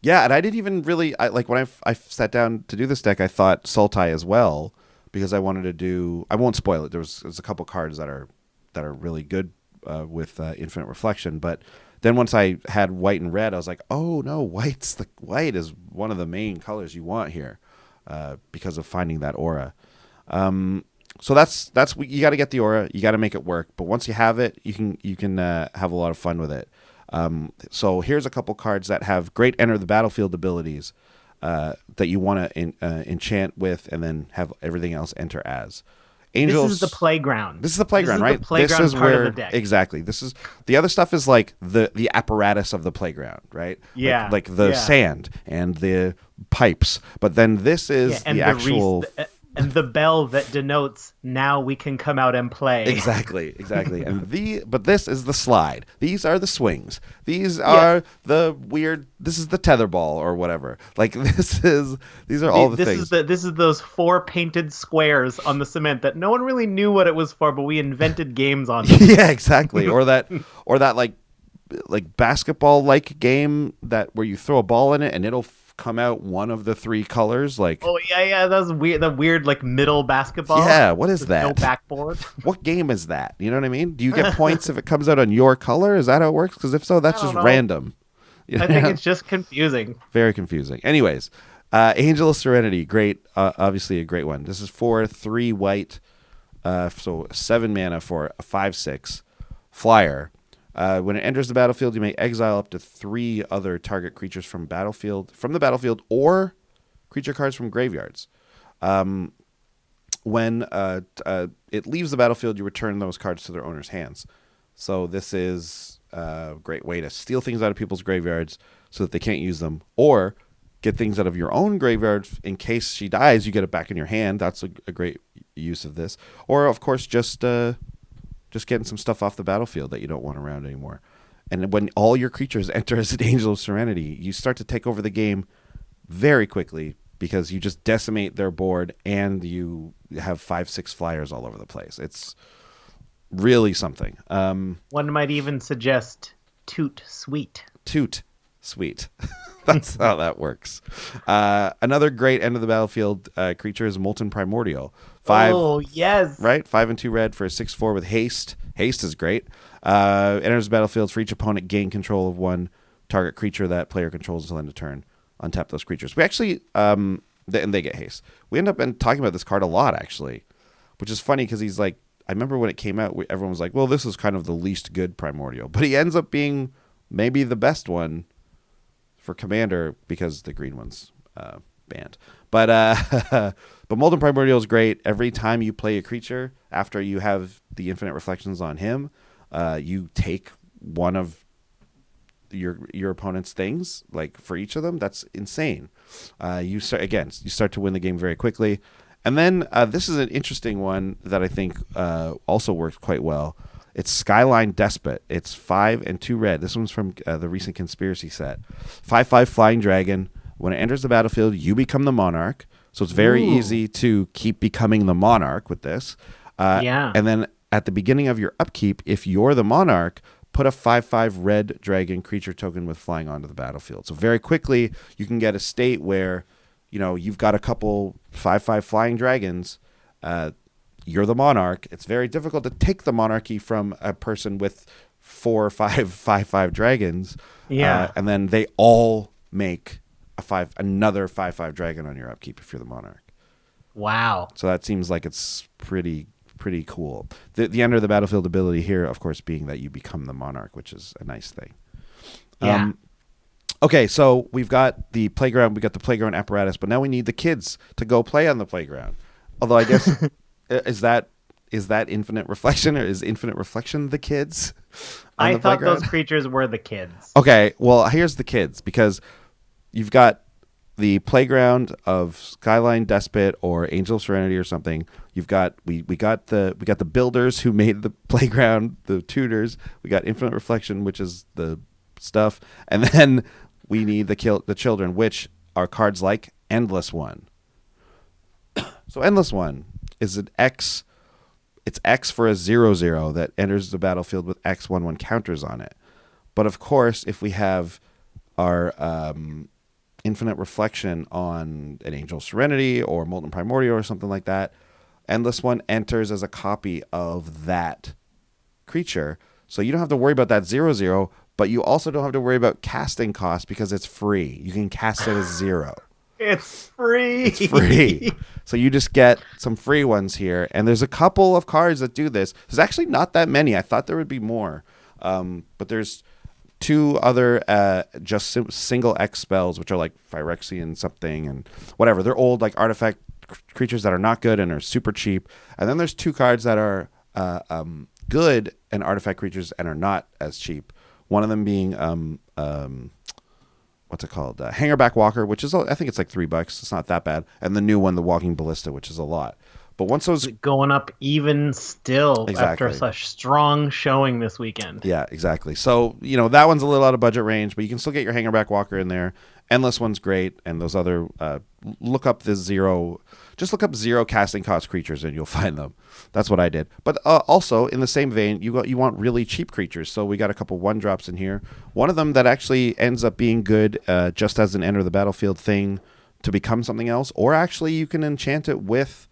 Yeah, and I didn't even really when I sat down to do this deck, I thought Sultai as well, because I wanted to do. I won't spoil it. There's a couple cards that are really good with Infinite Reflection, but then once I had white and red, I was like, oh no, white is one of the main colors you want here, because of finding that aura. So that's you got to get the aura, you got to make it work. But once you have it, you can have a lot of fun with it. So here's a couple cards that have great enter the battlefield abilities that you want to enchant with, and then have everything else enter as. Angels. This is the playground. This is the playground, right? The playground this is part where, of the deck. Exactly. This is the other stuff is like the apparatus of the playground, right? Yeah. Like the sand and the pipes. But then this is the actual and the bell that denotes now we can come out and play. Exactly. But this is the slide. These are the swings. These are the weird. This is the tetherball or whatever. Like these are all the things. This is those 4 painted squares on the cement that no one really knew what it was for, but we invented games on them. Yeah, exactly. Or that like basketball like game that where you throw a ball in it and it'll come out one of the 3 colors. Like, oh yeah, that's weird. The weird like middle basketball. Yeah, what is that? No backboard. What game is that? You know what I mean? Do you get points if it comes out on your color? Is that how it works? Because if so, that's just random. I think it's just confusing. Very confusing. Anyways, Angel of Serenity, great. Obviously a great one. This is 4 3 white, so 7 mana for a 5/6 flyer. When it enters the battlefield, you may exile up to 3 other target creatures from the battlefield, or creature cards from graveyards. When it leaves the battlefield, you return those cards to their owner's hands. So this is a great way to steal things out of people's graveyards so that they can't use them, or get things out of your own graveyard in case she dies. You get it back in your hand. That's a great use of this. Or of course, just getting some stuff off the battlefield that you don't want around anymore. And when all your creatures enter as an Angel of Serenity, you start to take over the game very quickly because you just decimate their board and you have 5/6 flyers all over the place. It's really something. One might even suggest Toot Sweet. Toot Sweet. That's how that works. Another great end of the battlefield creature is Molten Primordial. 5. Oh, yes. Right? 5 and 2 red for a 6/4 with haste. Haste is great. Enters the battlefield for each opponent, gain control of 1 target creature that player controls until end of turn. Untap those creatures. We actually, and they get haste. We end up talking about this card a lot, actually, which is funny because he's like, I remember when it came out, everyone was like, well, this is kind of the least good Primordial. But he ends up being maybe the best one for Commander because the green one's banned. But Molten Primordial is great. Every time you play a creature, after you have the infinite reflections on him, you take one of your opponent's things, like for each of them. That's insane. You start to win the game very quickly. And then this is an interesting one that I think also works quite well. It's Skyline Despot. It's 5 and 2 red. This one's from the recent Conspiracy set. 5/5 Flying Dragon. When it enters the battlefield, you become the Monarch. So it's very easy to keep becoming the Monarch with this. And then at the beginning of your upkeep, if you're the Monarch, put a 5/5 red dragon creature token with flying onto the battlefield. So very quickly, you can get a state where, you've got a couple 5/5 flying dragons. You're the Monarch. It's very difficult to take the monarchy from a person with 4 or 5 5/5 dragons. Yeah. And then they all make another 5/5 dragon on your upkeep if you're the Monarch. Wow. So that seems like it's pretty cool. The enter the battlefield ability here, of course, being that you become the Monarch, which is a nice thing. Yeah. Okay, so we've got the playground. We got the playground apparatus, but now we need the kids to go play on the playground. Although I guess is that infinite reflection, or is infinite reflection the kids? I thought those creatures were the kids. Okay, well here's the kids, because you've got the playground of Skyline Despot or Angel of Serenity or something. You've got we got the builders who made the playground, the tutors. We got Infinite Reflection, which is the stuff, and then we need the children, which are cards like Endless One. So Endless One is an X. It's X for a 0/0 that enters the battlefield with X/1/1 counters on it. But of course, if we have our Infinite Reflection on an Angel Serenity or Molten Primordial or something like that, Endless One enters as a copy of that creature. So you don't have to worry about that 0/0, but you also don't have to worry about casting cost because it's free. You can cast it as 0. It's free. It's free. So you just get some free ones here. And there's a couple of cards that do this. There's actually not that many. I thought there would be more. But there's 2 other just single X spells, which are like Phyrexian something and whatever. They're old like artifact creatures that are not good and are super cheap. And then there's 2 cards that are good and artifact creatures and are not as cheap. One of them being what's it called? Hangerback Walker, which is I think it's like $3. It's not that bad. And the new one, the Walking Ballista, which is a lot. But once those Going up even still Exactly. after such strong showing this weekend. Yeah, exactly. So, that one's a little out of budget range, but you can still get your Hangerback Walker in there. Endless one's great, and those other look up zero casting cost creatures and you'll find them. That's what I did. But also in the same vein, you want really cheap creatures. So we got a couple 1-drops in here. One of them that actually ends up being good just as an enter the battlefield thing to become something else, or actually you can enchant it with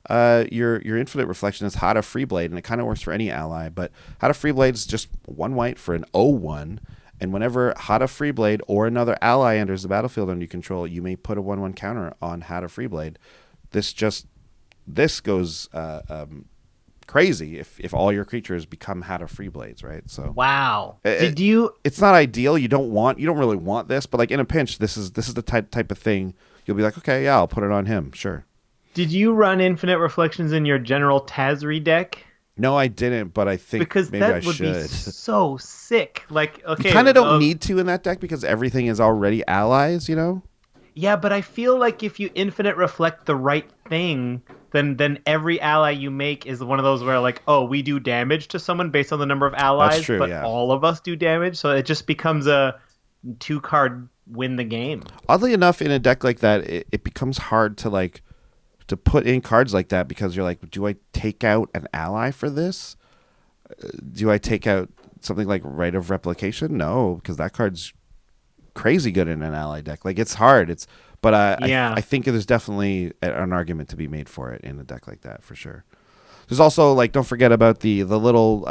your infinite reflection is Hada Freeblade, and it kind of works for any ally. But Hada Freeblade is just 1 white for an 0/1, and whenever Hada Freeblade or another ally enters the battlefield under you control, you may put a 1/1 counter on Hada Freeblade. This goes crazy if all your creatures become Hada Freeblades, right? So wow, did you? It's not ideal. You don't really want this, but like in a pinch, this is the type of thing you'll be like, okay, yeah, I'll put it on him, sure. Did you run Infinite Reflections in your General Tazri deck? No, I didn't, but I think because maybe I should. Be so sick. Like, okay, you kind of don't need to in that deck because everything is already allies, Yeah, but I feel like if you Infinite Reflect the right thing, then every ally you make is one of those where like, oh, we do damage to someone based on the number of allies, That's true, but yeah. all of us do damage, so it just becomes a 2-card win the game. Oddly enough, in a deck like that, it becomes hard to put in cards like that because you're like, do I take out an ally for this? Do I take out something like Rite of Replication? No, because that card's crazy good in an ally deck. Like, it's hard. But I think there's definitely an argument to be made for it in a deck like that for sure. There's also like, don't forget about the little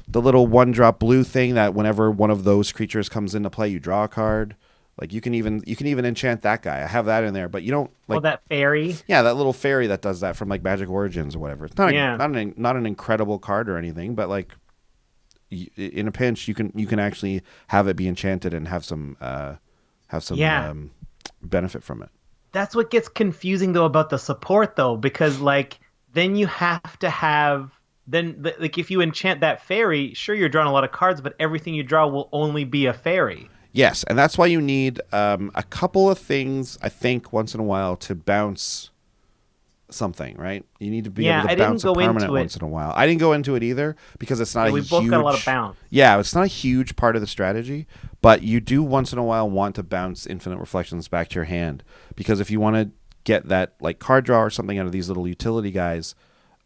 1-drop blue thing that whenever one of those creatures comes into play, you draw a card. Like you can even enchant that guy. I have that in there, but you don't like that fairy. Yeah, that little fairy that does that from like Magic Origins or whatever. It's not an incredible card or anything, but like in a pinch, you can actually have it be enchanted and have some benefit from it. That's what gets confusing though about the support though, because like then you have to have like if you enchant that fairy, sure you're drawing a lot of cards, but everything you draw will only be a fairy. Yes, and that's why you need a couple of things, I think, once in a while to bounce something, right? You need to be able to bounce a permanent once in a while. I didn't go into it either because it's not a huge... We both got a lot of bounce. Yeah, it's not a huge part of the strategy, but you do once in a while want to bounce Infinite Reflections back to your hand because if you want to get that like card draw or something out of these little utility guys,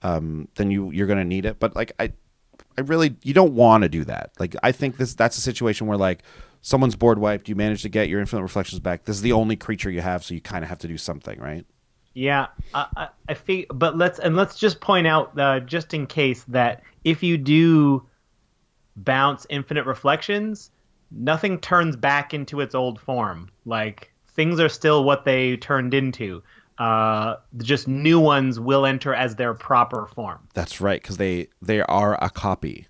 then you're going to need it. But like I really... You don't want to do that. Like I think that's a situation where like... Someone's board wiped. You manage to get your Infinite Reflections back. This is the only creature you have, so you kind of have to do something, right? Yeah, I think. But let's just point out, just in case, that if you do bounce Infinite Reflections, nothing turns back into its old form. Like things are still what they turned into. Just new ones will enter as their proper form. That's right, because they are a copy.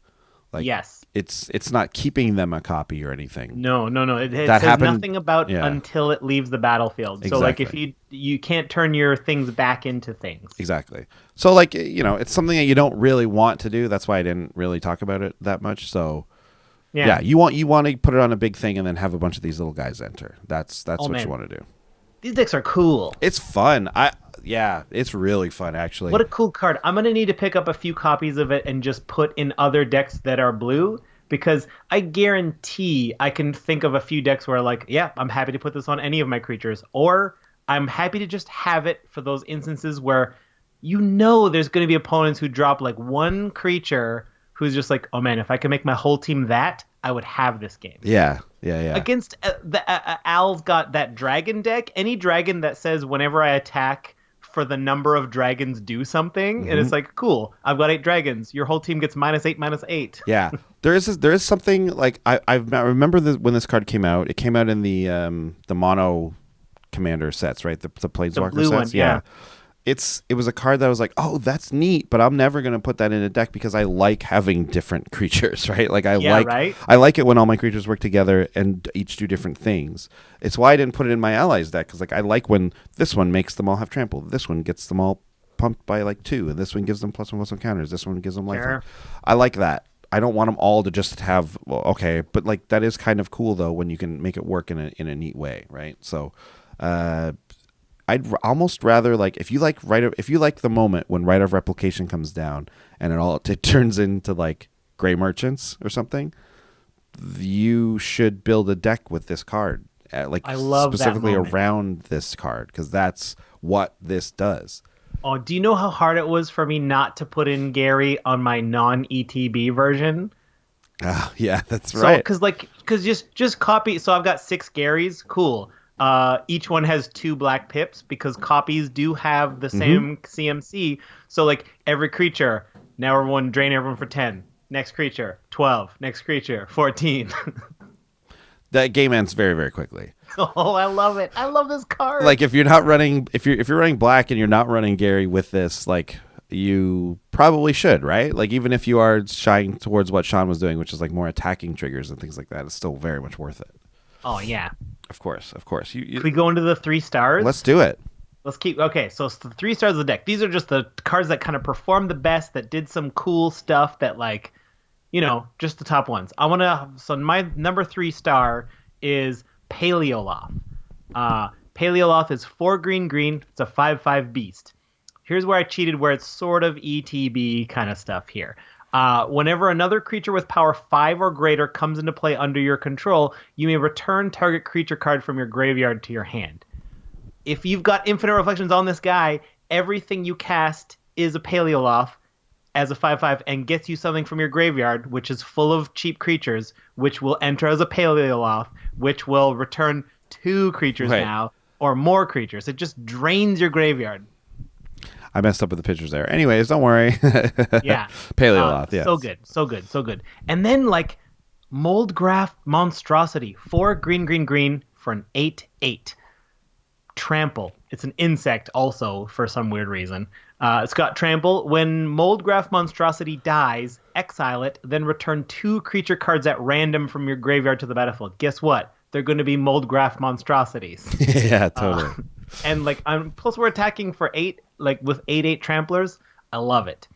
Like, yes. It's not keeping them a copy or anything. No. It says nothing about until it leaves the battlefield. Exactly. So like if you can't turn your things back into things. Exactly. So like it's something that you don't really want to do. That's why I didn't really talk about it that much. So yeah, you want to put it on a big thing and then have a bunch of these little guys enter. That's what you want to do. These decks are cool. It's fun. It's really fun, actually. What a cool card. I'm going to need to pick up a few copies of it and just put in other decks that are blue, because I guarantee I can think of a few decks where, like, yeah, I'm happy to put this on any of my creatures, or I'm happy to just have it for those instances where there's going to be opponents who drop, like, one creature who's just like, oh, man, if I can make my whole team that, I would have this game. Yeah. Against Al's got that dragon deck. Any dragon that says whenever I attack for the number of dragons do something, and it's like, cool, I've got 8 dragons. Your whole team gets -8/-8. Yeah, there is something like I remember when this card came out. It came out in the mono commander sets, right? The Planeswalker blue sets. One, yeah. It was a card that I was like, oh, that's neat, but I'm never gonna put that in a deck because I like having different creatures, right? Like I like it when all my creatures work together and each do different things. It's why I didn't put it in my allies deck, because like I like when this one makes them all have trample, this one gets them all pumped by like 2, and this one gives them +1/+1 counters, this one gives them life. Sure. I like that. I don't want them all to just have, well, okay, but like that is kind of cool though when you can make it work in a neat way, right? So almost rather like if you like the moment when Rite of Replication comes down and it turns into like Gray Merchants or something, you should build a deck with this card, I love specifically that moment. around this card, because that's what this does. Oh, do you know how hard it was for me not to put in Gary on my non-ETB version? Yeah, that's right. Because just copy. So I've got 6 Garys. Cool. Each one has 2 black pips because copies do have the same CMC. So like every creature, now everyone drain everyone for 10. Next creature, 12. Next creature, 14. That game ends very, very quickly. Oh, I love it. I love this card. Like if you're running black and you're not running Gary with this, like you probably should, right? Like even if you are shying towards what Sean was doing, which is like more attacking triggers and things like that, it's still very much worth it. Oh yeah. Of course. Can we go into the 3 stars? Let's do it. Okay, so it's the 3 stars of the deck. These are just the cards that kind of performed the best, that did some cool stuff, that like, just the top ones. So my number 3 star is Paleoloth. Paleoloth is 4 green. It's a 5/5 beast. Here's where I cheated, where it's sort of ETB kind of stuff here. Whenever another creature with power 5 or greater comes into play under your control, you may return target creature card from your graveyard to your hand. If you've got Infinite Reflections on this guy, everything you cast is a Paleoloth as a 5/5 and gets you something from your graveyard, which is full of cheap creatures, which will enter as a Paleoloth, which will return 2 creatures now, or more creatures. It just drains your graveyard. I messed up with the pictures there. Anyways, don't worry. Yeah. Paleoloth, yeah. So good. And then like Moldgraph Monstrosity, 4 green for an 8/8. Trample. It's an insect also for some weird reason. It's got trample. When Moldgraph Monstrosity dies, exile it, then return 2 creature cards at random from your graveyard to the battlefield. Guess what? They're going to be Moldgraph Monstrosities. Yeah, totally. And like plus we're attacking for 8, like with 8/8 tramplers. I love it.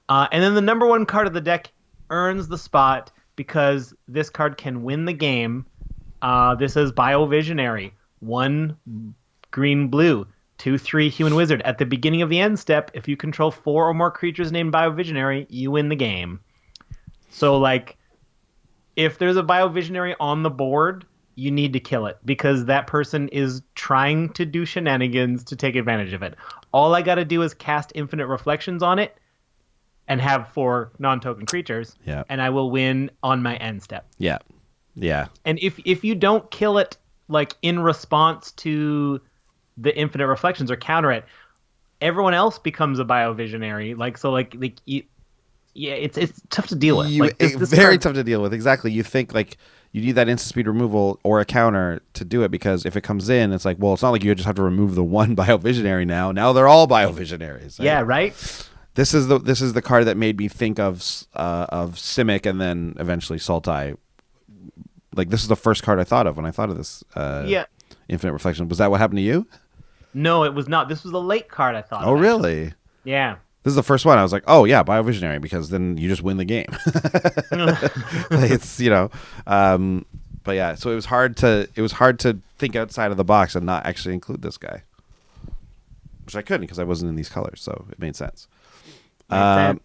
And then the number 1 card of the deck earns the spot because this card can win the game. This is Biovisionary. 1 green-blue, 2/3 human wizard. At the beginning of the end step, if you control 4 or more creatures named Biovisionary, you win the game. So like, if there's a Biovisionary on the board, you need to kill it because that person is trying to do shenanigans to take advantage of it. All I got to do is cast Infinite Reflections on it and have 4 non-token creatures, and I will win on my end step. Yeah. And if you don't kill it like in response to the Infinite Reflections or counter it, everyone else becomes a Biovisionary. It's tough to deal with. Tough to deal with. Exactly. You think like you need that instant speed removal or a counter to do it, because if it comes in, it's like, well, it's not like you just have to remove the 1 Biovisionary now. Now they're all Biovisionaries. Right? Yeah, right. This is the card that made me think of Simic and then eventually Sultai. Like this is the first card I thought of when I thought of this. Infinite Reflection. Was that what happened to you? No, it was not. This was a late card I thought of. Oh, really? Yeah. This is the first one. I was like, oh yeah, Biovisionary, because then you just win the game. It's but yeah. So it was hard to think outside of the box and not actually include this guy, which I couldn't because I wasn't in these colors, so it made sense.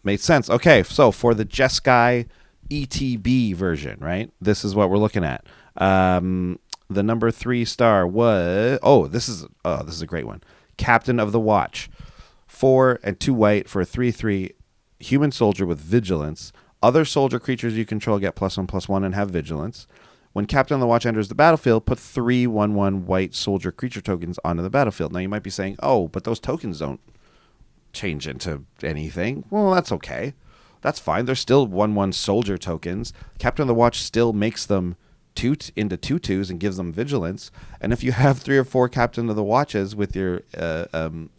Made sense. Okay, so for the Jeskai ETB version, right? This is what we're looking at. The number 3 star was this is a great one. Captain of the Watch. 4 and 2 white for a 3/3 human soldier with vigilance. Other soldier creatures you control get +1/+1 and have vigilance. When Captain of the Watch enters the battlefield, put 3 1/1 white soldier creature tokens onto the battlefield. Now you might be saying, oh, but those tokens don't change into anything. Well, that's okay. That's fine. They're still 1/1 soldier tokens. Captain of the Watch still makes them into 2/2s and gives them vigilance. And if you have 3 or 4 Captain of the Watches with your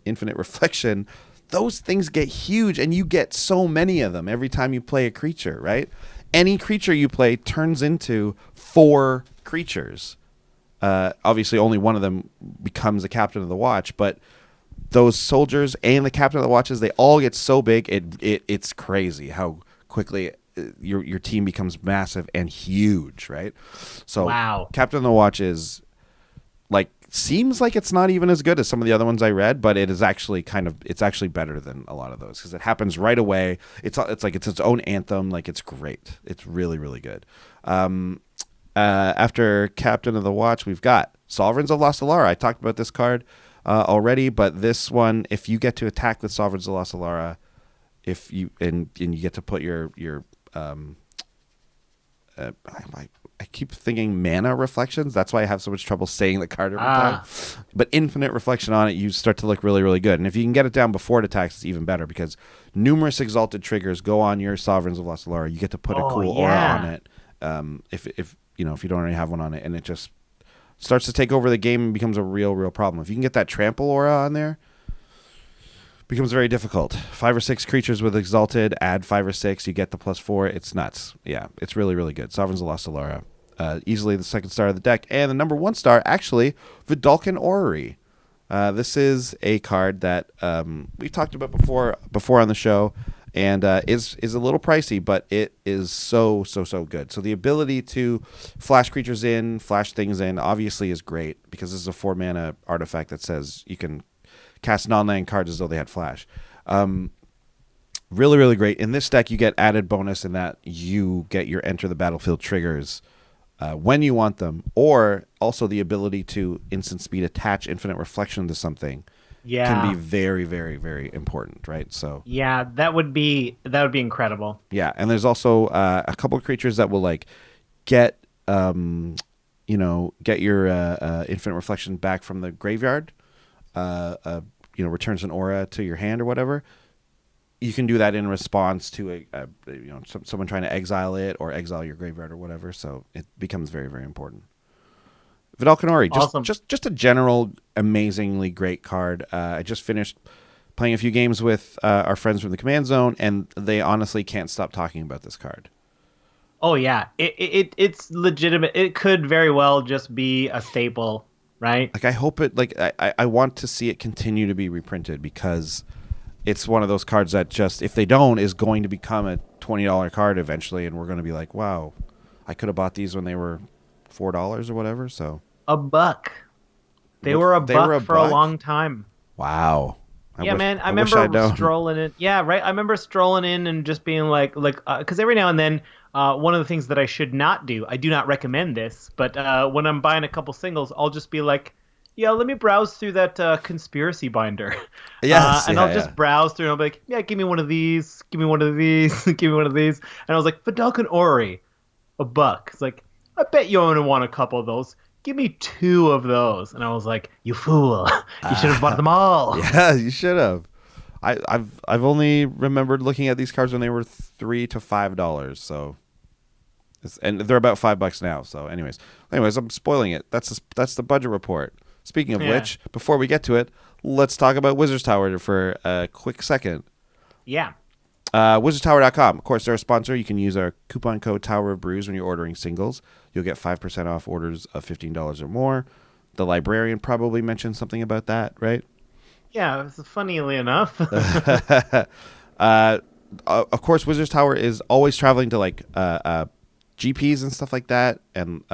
Infinite Reflection, those things get huge, and you get so many of them every time you play a creature, right? Any creature you play turns into 4 creatures. Obviously, only one of them becomes a Captain of the Watch, but those soldiers and the Captain of the Watches, they all get so big, it's crazy how quickly your team becomes massive and huge, right? So Wow. Captain of the Watch is like seems like it's not even as good as some of the other ones I read, but it is actually it's actually better than a lot of those because it happens right away. It's like it's its own anthem. Like it's great. It's really really good. After Captain of the Watch, we've got Sovereigns of Lost Alara. I talked about this card already, but this one, if you get to attack with Sovereigns of Lost Alara, if you and you get to put your I keep thinking mana reflections. That's why I have so much trouble saying the card every time. But infinite reflection on it, you start to look really, really good. And if you can get it down before it attacks, it's even better because numerous exalted triggers go on your Sovereigns of Lost Alara. You get to put a cool aura on it. If you don't already have one on it, and it just starts to take over the game and becomes a real problem. If you can get that trample aura on there, becomes very difficult. 5 or 6 creatures with exalted, add 5 or 6, you get the +4. It's nuts. Yeah, it's really, really good. Sovereigns of Lost Alara. Easily the second star of the deck. And the number 1 star, actually, Vidalcan Orrery. This is a card that we've talked about before on the show, and is a little pricey, but it is so good. So the ability to flash creatures in, flash things in, obviously is great, because this is a 4-mana artifact that says you can cast non-land cards as though they had flash. Really, really great. In this deck, you get added bonus in that you get your enter the battlefield triggers when you want them, or also the ability to instant speed attach infinite reflection to something can be very, very, very important, right? So yeah, that would be incredible. Yeah, and there's also a couple of creatures that will like get your infinite reflection back from the graveyard. Returns an aura to your hand or whatever. You can do that in response to someone trying to exile it or exile your graveyard or whatever. So it becomes very, very important. Vidalcan Orrery, awesome. just a general amazingly great card. I just finished playing a few games with our friends from the Command Zone, and they honestly can't stop talking about this card. Oh yeah, it's legitimate. It could very well just be a staple, right? Like I hope it. Like I want to see it continue to be reprinted, because it's one of those cards that just, if they don't, is going to become a $20 card eventually, and we're going to be like, wow, I could have bought these when they were $4 or whatever. So $1. They were a buck for a long time. Wow. I remember strolling in. Yeah, right. I remember strolling in and just being like, because every now and then, one of the things that I should not do, I do not recommend this, but when I'm buying a couple singles, I'll just be like, yeah, let me browse through that conspiracy binder. Yes, and I'll just browse through and I'll be like, yeah, give me one of these, give me one of these, give me one of these. And I was like, Vidalcan Orrery, $1. It's like, I bet you only want a couple of those. Give me 2 of those. And I was like, you fool. You should have bought them all. Yeah, you should have. I've only remembered looking at these cards when they were $3 to $5. So, and they're about $5 now. So, anyways, I'm spoiling it. That's the budget report. Speaking of which, before we get to it, let's talk about Wizards Tower for a quick second. Yeah. WizardsTower.com. Of course, they're a sponsor. You can use our coupon code Tower of Brews when you're ordering singles. You'll get 5% off orders of $15 or more. The librarian probably mentioned something about that, right? Yeah, funnily enough. Of course, Wizards Tower is always traveling to GPs and stuff like that, and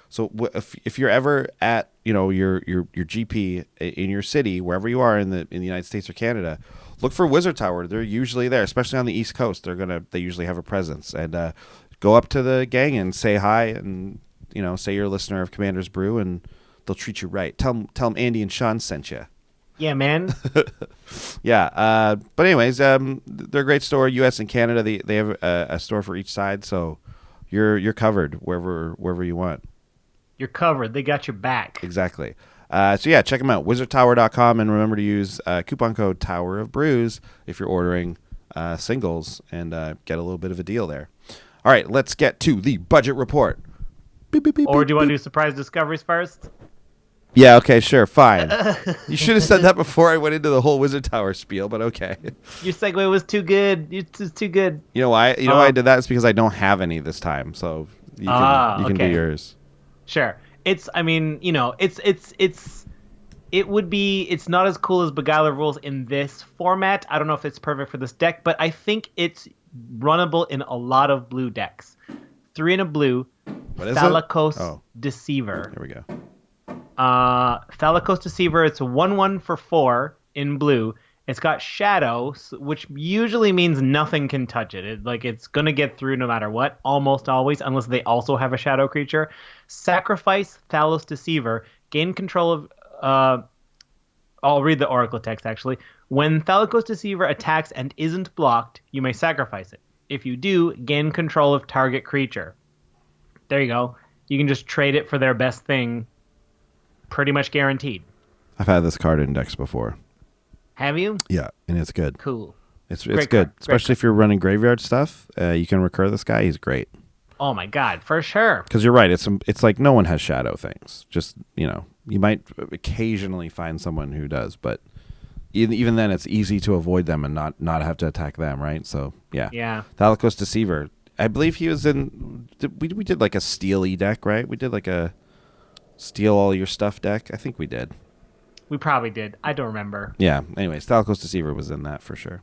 so if you're ever at your GP in your city, wherever you are in the United States or Canada, look for Wizard Tower. They're usually there, especially on the East Coast. They usually have a presence, and go up to the gang and say hi, and say you're a listener of Commander's Brew, and they'll treat you right. Tell them Andy and Sean sent you. Yeah, man. Yeah, but anyways, they're a great store. U.S. and Canada, they have a store for each side, so you're covered wherever you want. You're covered. They got your back. Exactly. So yeah, check them out, wizardtower.com, and remember to use coupon code Tower of Brews if you're ordering singles, and get a little bit of a deal there. All right, let's get to the budget report. Beep, beep, beep, or do you want to do surprise discoveries first? Yeah, okay, sure, fine. You should have said that before I went into the whole Wizard Tower spiel, but okay. Your segue was too good. It was too good. You know why? Why I did that? It's because I don't have any this time, so you can do yours. Sure. It's not as cool as Beguiler rules in this format. I don't know if it's perfect for this deck, but I think it's runnable in a lot of blue decks. 3 in a blue. What is it? Thalicos Deceiver. Here we go. Thalicos Deceiver. It's a 1/1 for 4 in blue. It's got shadow, which usually means nothing can touch it. It's gonna get through no matter what, almost always, unless they also have a shadow creature. Sacrifice Thalos Deceiver. Gain control of. I'll read the Oracle text actually. When Thalicos Deceiver attacks and isn't blocked, you may sacrifice it. If you do, gain control of target creature. There you go. You can just trade it for their best thing. Pretty much guaranteed. I've had this card in decks before. Have you? Yeah, and it's good. Cool. It's Great good, card. especially if you're running graveyard stuff. You can recur this guy. He's great. Oh my god, for sure. Because you're right. It's like no one has shadow things. Just, you might occasionally find someone who does, but even then, it's easy to avoid them and not have to attack them, right? So yeah. Yeah. Thalicos Deceiver. I believe he was in. We did like a steely deck, right? We did like a steal all your stuff deck. I think we did. We probably did. I don't remember. Yeah. Anyways, Thalicos Deceiver was in that for sure.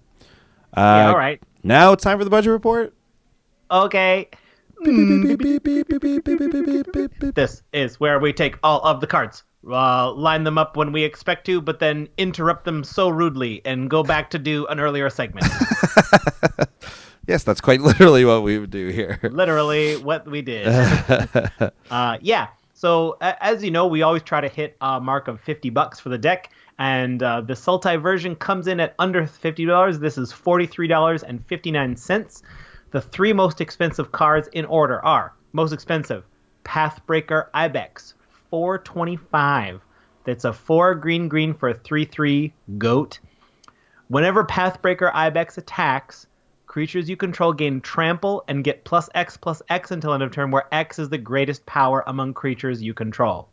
Yeah, all right. Now it's time for the budget report. Okay. This is where we take all of the cards, line them up when we expect to, but then interrupt them so rudely and go back to do an earlier segment. Yes, that's quite literally what we would do here. Literally what we did. Yeah. So as you know, we always try to hit a mark of $50 for the deck, and the Sultai version comes in at under $50. This is $43.59. The 3 most expensive cards in order are: most expensive, Pathbreaker Ibex, $4.25. That's a 4 green for a 3/3 goat. Whenever Pathbreaker Ibex attacks, creatures you control gain trample and get +X/+X until end of turn, where X is the greatest power among creatures you control.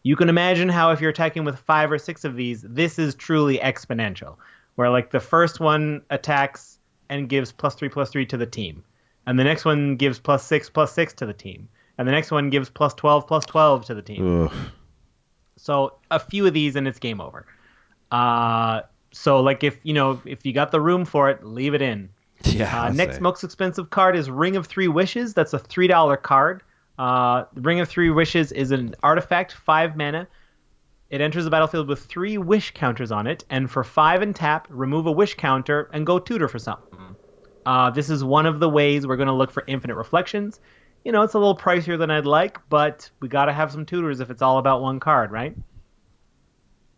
You can imagine how if you're attacking with 5 or 6 of these, this is truly exponential, where like the first one attacks and gives +3/+3 to the team, and the next one gives +6/+6 to the team, and the next one gives +12/+12 to the team. Ugh. So a few of these and it's game over. So like if you got the room for it, leave it in. Yeah. Next most expensive card is Ring of 3 Wishes. That's a $3 card. The Ring of 3 Wishes is an artifact, 5 mana. It enters the battlefield with 3 wish counters on it, and for 5 and tap, remove a wish counter and go tutor for something. This is one of the ways we're going to look for infinite reflections. It's a little pricier than I'd like, but we got to have some tutors if it's all about one card, right?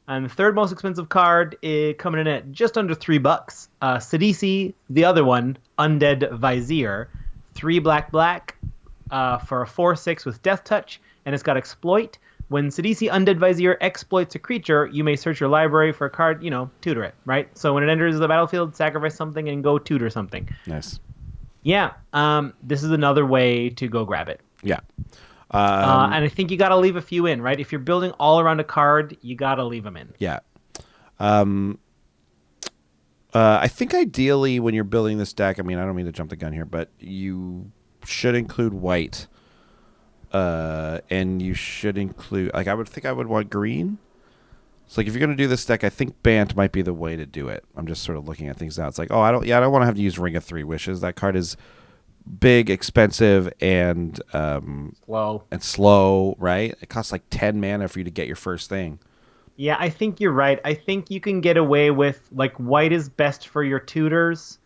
And the third most expensive card is coming in at just under $3. Sidisi, the other one, Undead Vizier, 3 black for a 4/6 with Death Touch, and it's got Exploit. When Sidisi Undead Vizier exploits a creature, you may search your library for a card, tutor it, right? So when it enters the battlefield, sacrifice something and go tutor something. Nice. Yeah, this is another way to go grab it. Yeah. And I think you got to leave a few in, right? If you're building all around a card, you got to leave them in. Yeah. I think ideally when you're building this deck, I don't mean to jump the gun here, but you should include white. And you should include, I would want green. So if you're going to do this deck, I think Bant might be the way to do it. I'm just sort of looking at things now. It's like, I don't want to have to use Ring of 3 Wishes. That card is big, expensive, and slow, right? It costs like 10 mana for you to get your first thing. Yeah, I think you're right. I think you can get away with white is best for your tutors,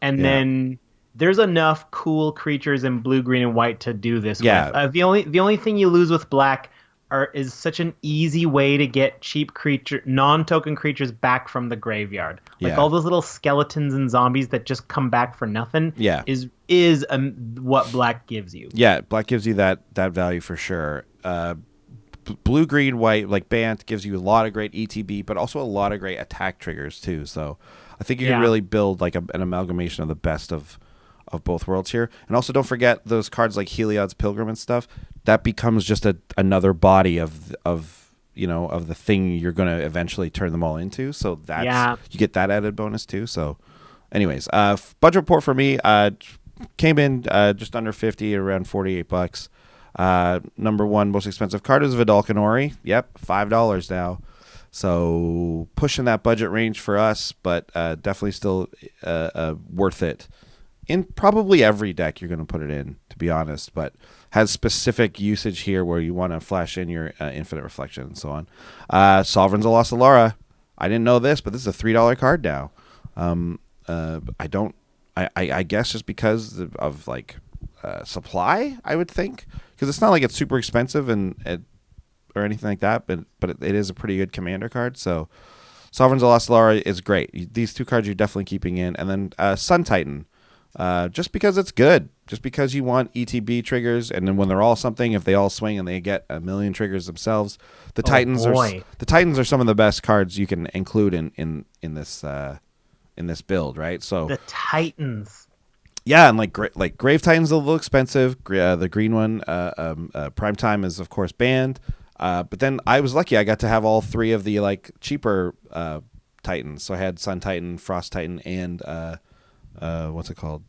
and then there's enough cool creatures in blue, green, and white to do this with. The only thing you lose with black is such an easy way to get cheap non-token creatures back from the graveyard. All those little skeletons and zombies that just come back for nothing. Yeah. is what black gives you. Yeah, black gives you that value for sure. Blue, green, white, like Bant gives you a lot of great ETB, but also a lot of great attack triggers too. So I think you can really build like an amalgamation of the best of both worlds here. And also don't forget those cards like Heliod's Pilgrim and stuff. That becomes just another body of the thing you're going to eventually turn them all into. So that's you get that added bonus too. So anyways, budget report for me came in just under 50, around $48. Number 1 most expensive card is Vidalcanori. Yep, $5 now. So pushing that budget range for us, but definitely still worth it. in probably every deck you're going to put it in, to be honest, but has specific usage here where you want to flash in your Infinite Reflection and so on. Sovereigns of Lost Alara. I didn't know this, but this is a $3 card now. I guess just because of like supply, I would think, because it's not like it's super expensive or anything like that, but it is a pretty good commander card. So Sovereigns of Lost Alara is great. These two cards you're definitely keeping in, and then Sun Titan, just because it's good, just because you want ETB triggers, and then when they're all something, if they all swing and they get a million triggers themselves, the Titans are some of the best cards you can include in this build, right? So the Titans. Yeah, and like Grave Titan's a little expensive. The green one, Prime Time, is of course banned. But then I was lucky; I got to have all three of the like cheaper Titans. So I had Sun Titan, Frost Titan, and what's it called?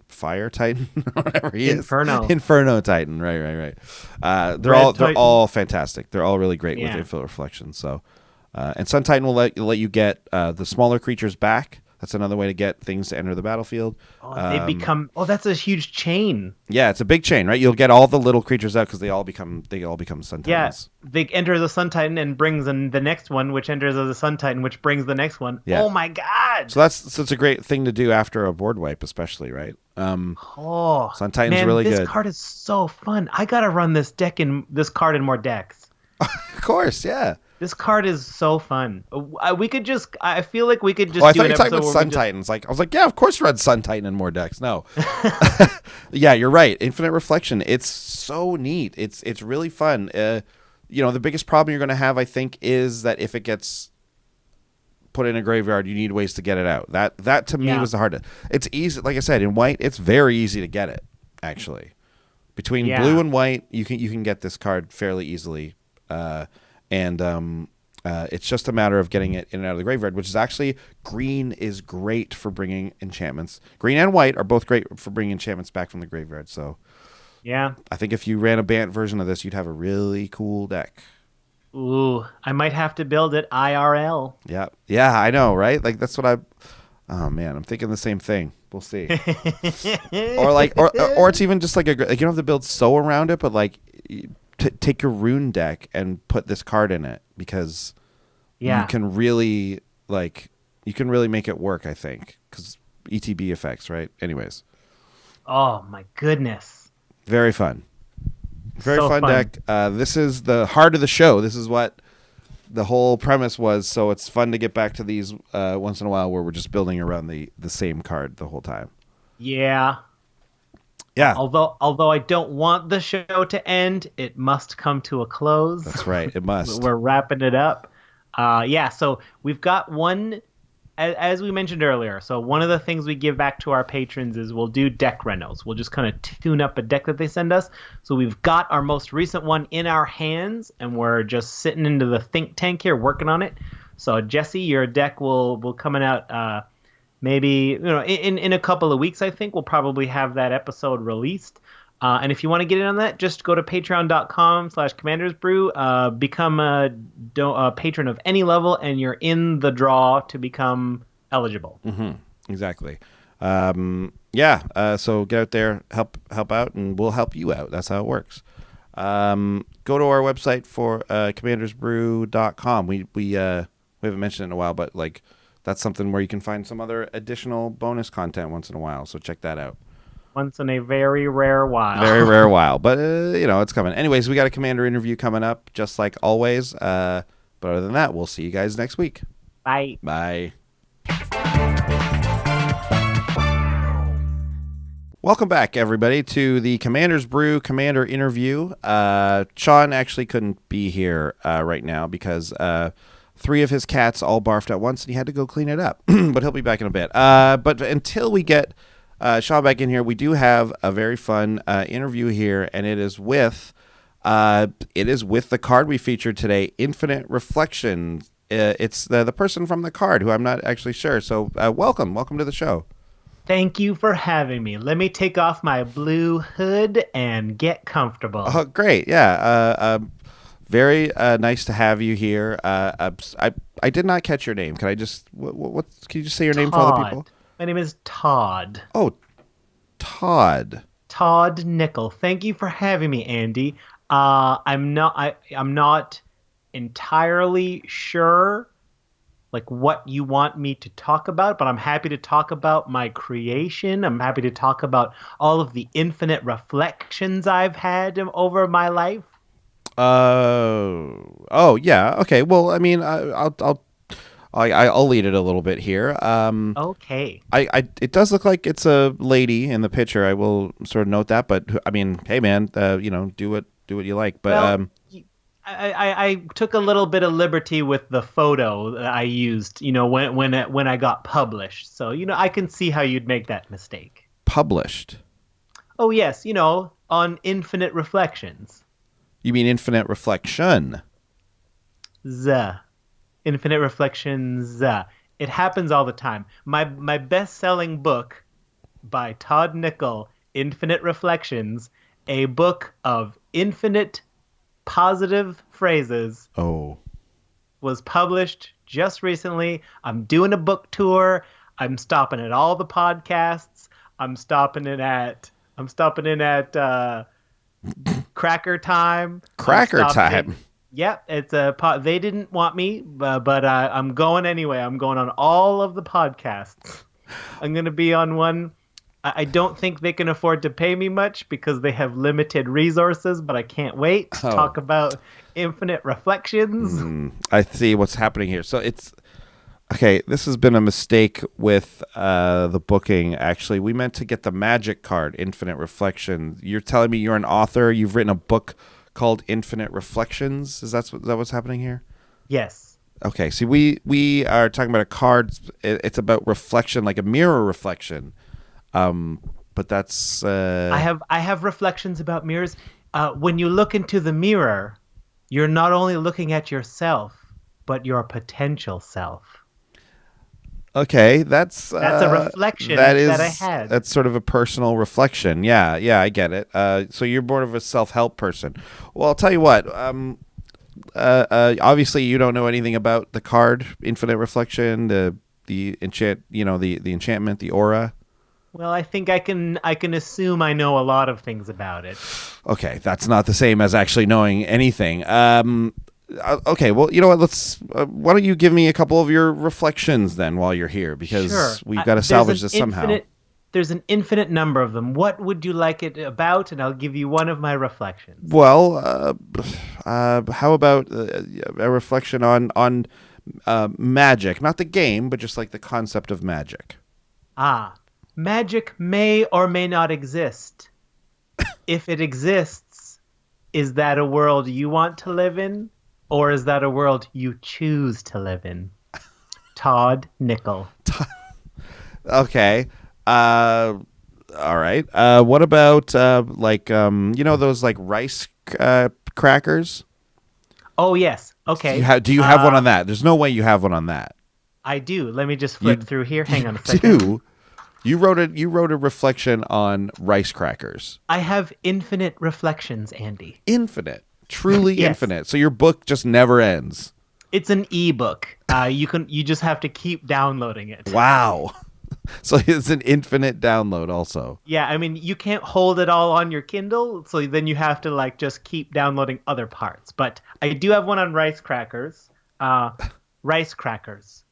Fire Titan, whatever he is. Inferno Titan. Right. They're all fantastic. They're all really great with Infinite Reflection. So, and Sun Titan will let you get the smaller creatures back. That's another way to get things to enter the battlefield. That's a huge chain. Yeah, it's a big chain, right? You'll get all the little creatures out because they all become Sun Titans. Yeah, they enter the Sun Titan and brings in the next one, which enters as a Sun Titan, which brings the next one. Yeah. Oh my God! So it's a great thing to do after a board wipe, especially, right? Sun Titan's really good. This card is so fun. I gotta run this card in more decks. Of course, yeah. This card is so fun. I feel like we could just. Oh, I thought you were talking about Sun Titans. I was like, yeah, of course, run Sun Titan in more decks. No, yeah, you're right. Infinite Reflection. It's so neat. It's really fun. The biggest problem you're going to have, I think, is that if it gets put in a graveyard, you need ways to get it out. That to me was the hardest. It's easy, like I said, in white, it's very easy to get it. Actually, between blue and white, you can get this card fairly easily. It's just a matter of getting it in and out of the graveyard, which is actually green is great for bringing enchantments. Green and white are both great for bringing enchantments back from the graveyard. So, yeah, I think if you ran a banned version of this, you'd have a really cool deck. Ooh, I might have to build it IRL. Yeah, I know, right? Like that's what oh man, I'm thinking the same thing. We'll see. or it's even just like you don't have to build so around it, but like. Take your rune deck and put this card in it because you can really make it work, I think, because ETB effects, right? Anyways. Oh my goodness. Very fun. Very fun deck. This is the heart of the show. This is what the whole premise was. So it's fun to get back to these once in a while where we're just building around the same card the whole time. Yeah. Yeah. Although I don't want the show to end, it must come to a close. That's right. It must. We're wrapping it up. So we've got one, as we mentioned earlier. So one of the things we give back to our patrons is we'll do deck renos. We'll just kind of tune up a deck that they send us. So we've got our most recent one in our hands, and we're just sitting into the think tank here working on it. So Jesse, your deck will coming out maybe in a couple of weeks. I think we'll probably have that episode released. And if you want to get in on that, just go to patreon.com/commandersbrew, become a patron of any level, and you're in the draw to become eligible. Mm-hmm. Exactly. So get out there, help out, and we'll help you out. That's how it works. Go to our website for commandersbrew.com. We haven't mentioned it in a while, but like that's something where you can find some other additional bonus content once in a while. So check that out. Once in a very rare while. Very rare while. But, it's coming. Anyways, we got a commander interview coming up, just like always. But other than that, we'll see you guys next week. Bye. Bye. Welcome back, everybody, to the Commander's Brew Commander interview. Sean actually couldn't be here right now because 3 of his cats all barfed at once, and he had to go clean it up. But he'll be back in a bit. But until we get Sean back in here, we do have a very fun interview here, and it is with the card we featured today, Infinite Reflection. It's the person from the card who I'm not actually sure. So welcome to the show. Thank you for having me. Let me take off my blue hood and get comfortable. Oh, great. Yeah. Very nice to have you here. I did not catch your name. Can I just can you just say your name for other people? My name is Todd. Oh, Todd. Todd Nickel. Thank you for having me, Andy. I'm not entirely sure like what you want me to talk about, but I'm happy to talk about my creation. I'm happy to talk about all of the infinite reflections I've had over my life. Oh yeah. Okay. Well, I mean, I'll lead it a little bit here. Okay. It does look like it's a lady in the picture. I will sort of note that, but I mean, hey man, do what you like. But Well, I took a little bit of liberty with the photo that I used, when I got published. So, I can see how you'd make that mistake. published. Oh, yes, on Infinite Reflections. You mean Infinite Reflection? Infinite Reflections. It happens all the time. My best-selling book by Todd Nickel, Infinite Reflections, a book of infinite positive phrases, was published just recently. I'm doing a book tour. I'm stopping at all the podcasts. I'm stopping in at Cracker Time. Cracker Time. Yep, it's a they didn't want me, but I'm going anyway. I'm going on all of the podcasts. I'm going to be on one. I don't think they can afford to pay me much because they have limited resources, but I can't wait to talk about Infinite Reflections. I see what's happening here. So it's okay. This has been a mistake with the booking. Actually, we meant to get the magic card, Infinite Reflections. You're telling me you're an author. You've written a book called Infinite Reflections. Is that what's happening here? Yes. Okay. See, we are talking about a card. It's about reflection, like a mirror reflection. But that's I have reflections about mirrors. When you look into the mirror, you're not only looking at yourself, but your potential self. okay. That's a reflection that is, that I had. That's sort of a personal reflection. Yeah, I get it. So you're more of a self-help person. Well, I'll tell you what. Obviously you don't know anything about the card, Infinite Reflection, the enchantment, the aura. Well, I think I can assume I know a lot of things about it. Okay, that's not the same as actually knowing anything. Okay, well, you know what? Why don't you give me a couple of your reflections then while you're here, because Sure. We've got to salvage this somehow. There's an infinite number of them. What would you like it about? And I'll give you one of my reflections. Well, how about a reflection on magic? Not the game, but just like the concept of magic. Magic may or may not exist. If it exists, is that a world you want to live in? Or is that a world you choose to live in? Todd Nickel. Okay. All right. What about those like rice crackers? Oh, yes. Okay. Do you have one on that? There's no way you have one on that. I do. Let me just flip through here. Hang on a second. You wrote a reflection on rice crackers. I have infinite reflections, Andy. Infinite. Truly Yes. infinite. So your book just never ends. It's an ebook. You just have to keep downloading it. Wow. So it's an infinite download also. Yeah, I mean, you can't hold it all on your Kindle, so then you have to just keep downloading other parts. But I do have one on rice crackers. Rice crackers.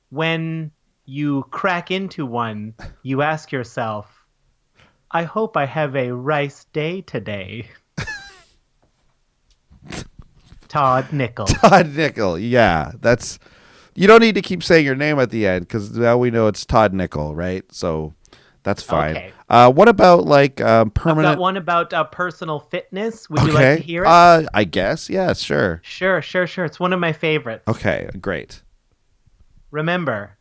When you crack into one, you ask yourself, I hope I have a rice day today. Todd Nickel. Todd Nickel. Yeah, that's... You don't need to keep saying your name at the end, because now we know it's Todd Nickel, right? So that's fine. Okay. What about permanent... I've got one about personal fitness. Would you like to hear it? I guess. Yeah, sure. Sure. It's one of my favorites. Okay, great. Remember,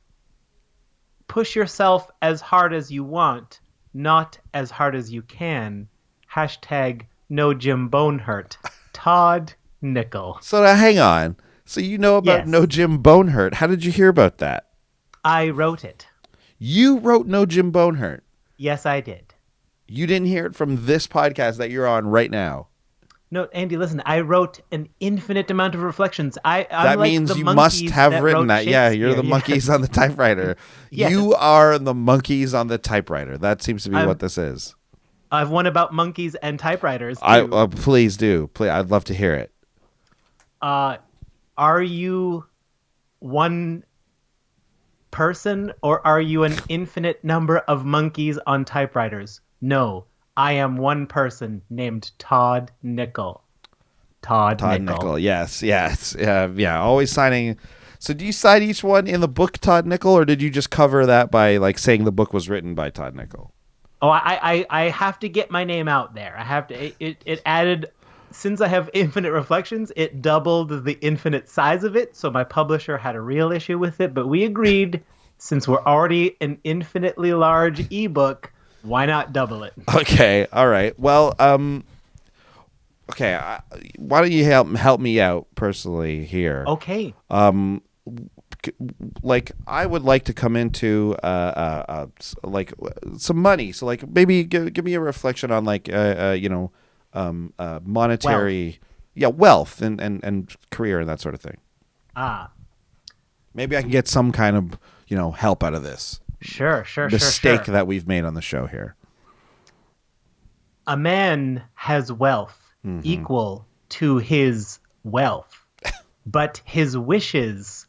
push yourself as hard as you want, not as hard as you can. Hashtag no Jim Bone Hurt. Todd Nickel. So now, hang on. So you know about Yes. No Jim Bone Hurt. How did you hear about that? I wrote it. You wrote No Jim Bone Hurt. Yes, I did. You didn't hear it from this podcast that you're on right now. No, Andy, listen, I wrote an infinite amount of reflections. I'm That like means the you monkeys must have that written wrote that. Yeah, you're the Shakespeare. monkeys on the typewriter. Yes. You are the monkeys on the typewriter. That seems to be what this is. I've one about monkeys and typewriters, too. Please do. Please, I'd love to hear it. Are you one person or are you an infinite number of monkeys on typewriters? No, I am one person named Todd Nickel. Todd Nickel. Yes. Yeah. Always signing. So do you sign each one in the book Todd Nickel, or did you just cover that by like saying the book was written by Todd Nickel? Oh, I have to get my name out there. I have to. It added, since I have Infinite Reflections, it doubled the infinite size of it. So my publisher had a real issue with it, but we agreed, since we're already an infinitely large ebook, why not double it? Okay. All right. Well, okay. Why don't you help me out personally here? Okay. Like I would like to come into like some money. So like maybe give me a reflection on like monetary wealth and career and that sort of thing. Maybe I can get some kind of help out of this. Sure. Mistake that we've made on the show here. A man has wealth equal to his wealth, but his wishes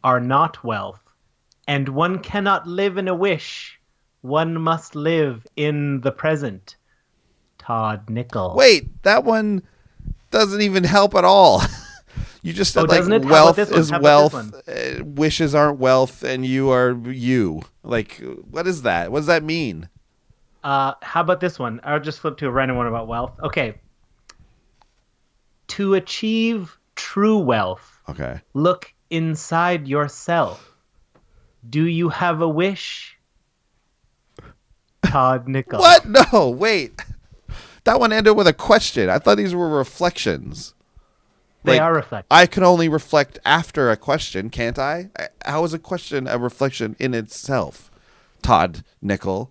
are not wealth, and one cannot live in a wish. One must live in the present. Todd Nickel. Wait, that one doesn't even help at all. You just said like wealth is wealth, wishes aren't wealth, and you are you. Like, what is that? What does that mean? How about this one? I'll just flip to a random one about wealth. Okay. To achieve true wealth, look inside yourself. Do you have a wish? Todd Nickel. What? No, wait. That one ended with a question. I thought these were reflections. They are reflections. I can only reflect after a question, can't I? How is a question a reflection in itself? Todd Nickel.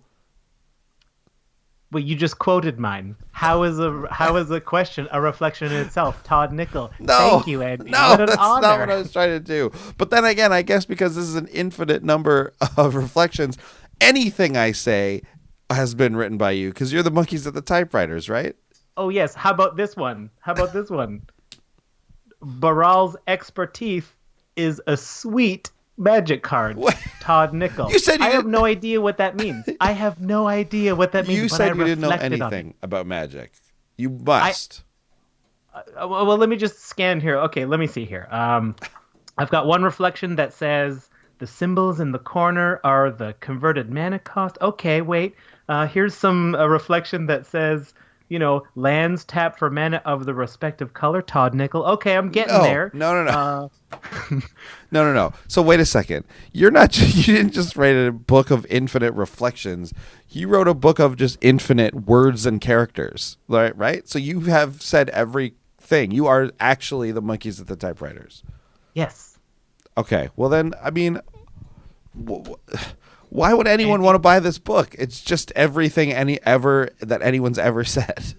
Well, you just quoted mine. How is a question a reflection in itself? Todd Nickel. No. Thank you, Andy. No, that's not what I was trying to do. But then again, I guess because this is an infinite number of reflections, anything I say has been written by you because you're the monkeys at the typewriters, right? Oh, yes. How about this one? Baral's expertise is a sweet magic card. What? Todd Nickel. You said I have no idea what that means. I have no idea what that means. You said you didn't know anything about magic. You must. Well, let me just scan here. Okay, let me see here. I've got one reflection that says the symbols in the corner are the converted mana cost. Okay, wait. Here's some reflection that says, lands tap for mana of the respective color. Todd Nickel. Okay, I'm getting there. No. No. So wait a second. You didn't just write a book of infinite reflections. You wrote a book of just infinite words and characters, right? So you have said everything. You are actually the monkeys at the typewriters. Yes. Okay. Well then, I mean, why would anyone want to buy this book? It's just everything that anyone's ever said.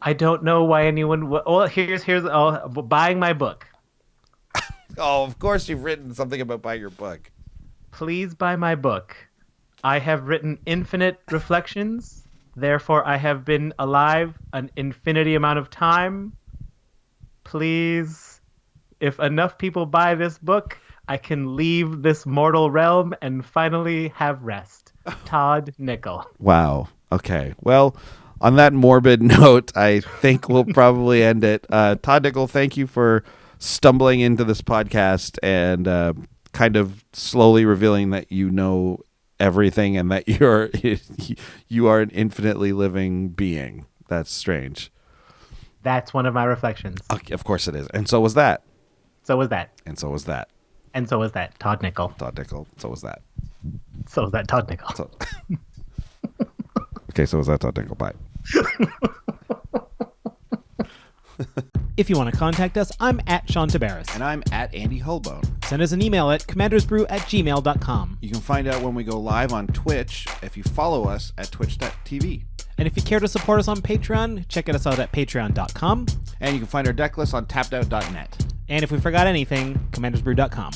I don't know why anyone. Well, here's buying my book. Oh, of course you've written something about buying your book. Please buy my book. I have written infinite reflections. Therefore, I have been alive an infinity amount of time. Please, if enough people buy this book, I can leave this mortal realm and finally have rest. Todd Nickel. Wow. Okay. Well, on that morbid note, I think we'll probably end it. Todd Nickel, thank you for stumbling into this podcast and kind of slowly revealing that you know everything and that you are an infinitely living being. That's strange. That's one of my reflections. Okay, of course it is. And so was that. So was that. And so was that. And so was that. Todd Nickel. Todd Nickel. So was that. So was that. Todd Nickel. Okay, so was that Todd Nickel. Bye. If you want to contact us, I'm at Sean Tabaris. And I'm at Andy Holbone. Send us an email at commandersbrew@gmail.com. You can find out when we go live on Twitch if you follow us at twitch.tv. And if you care to support us on Patreon, check us out at patreon.com. And you can find our deck list on tappedout.net. And if we forgot anything, commandersbrew.com.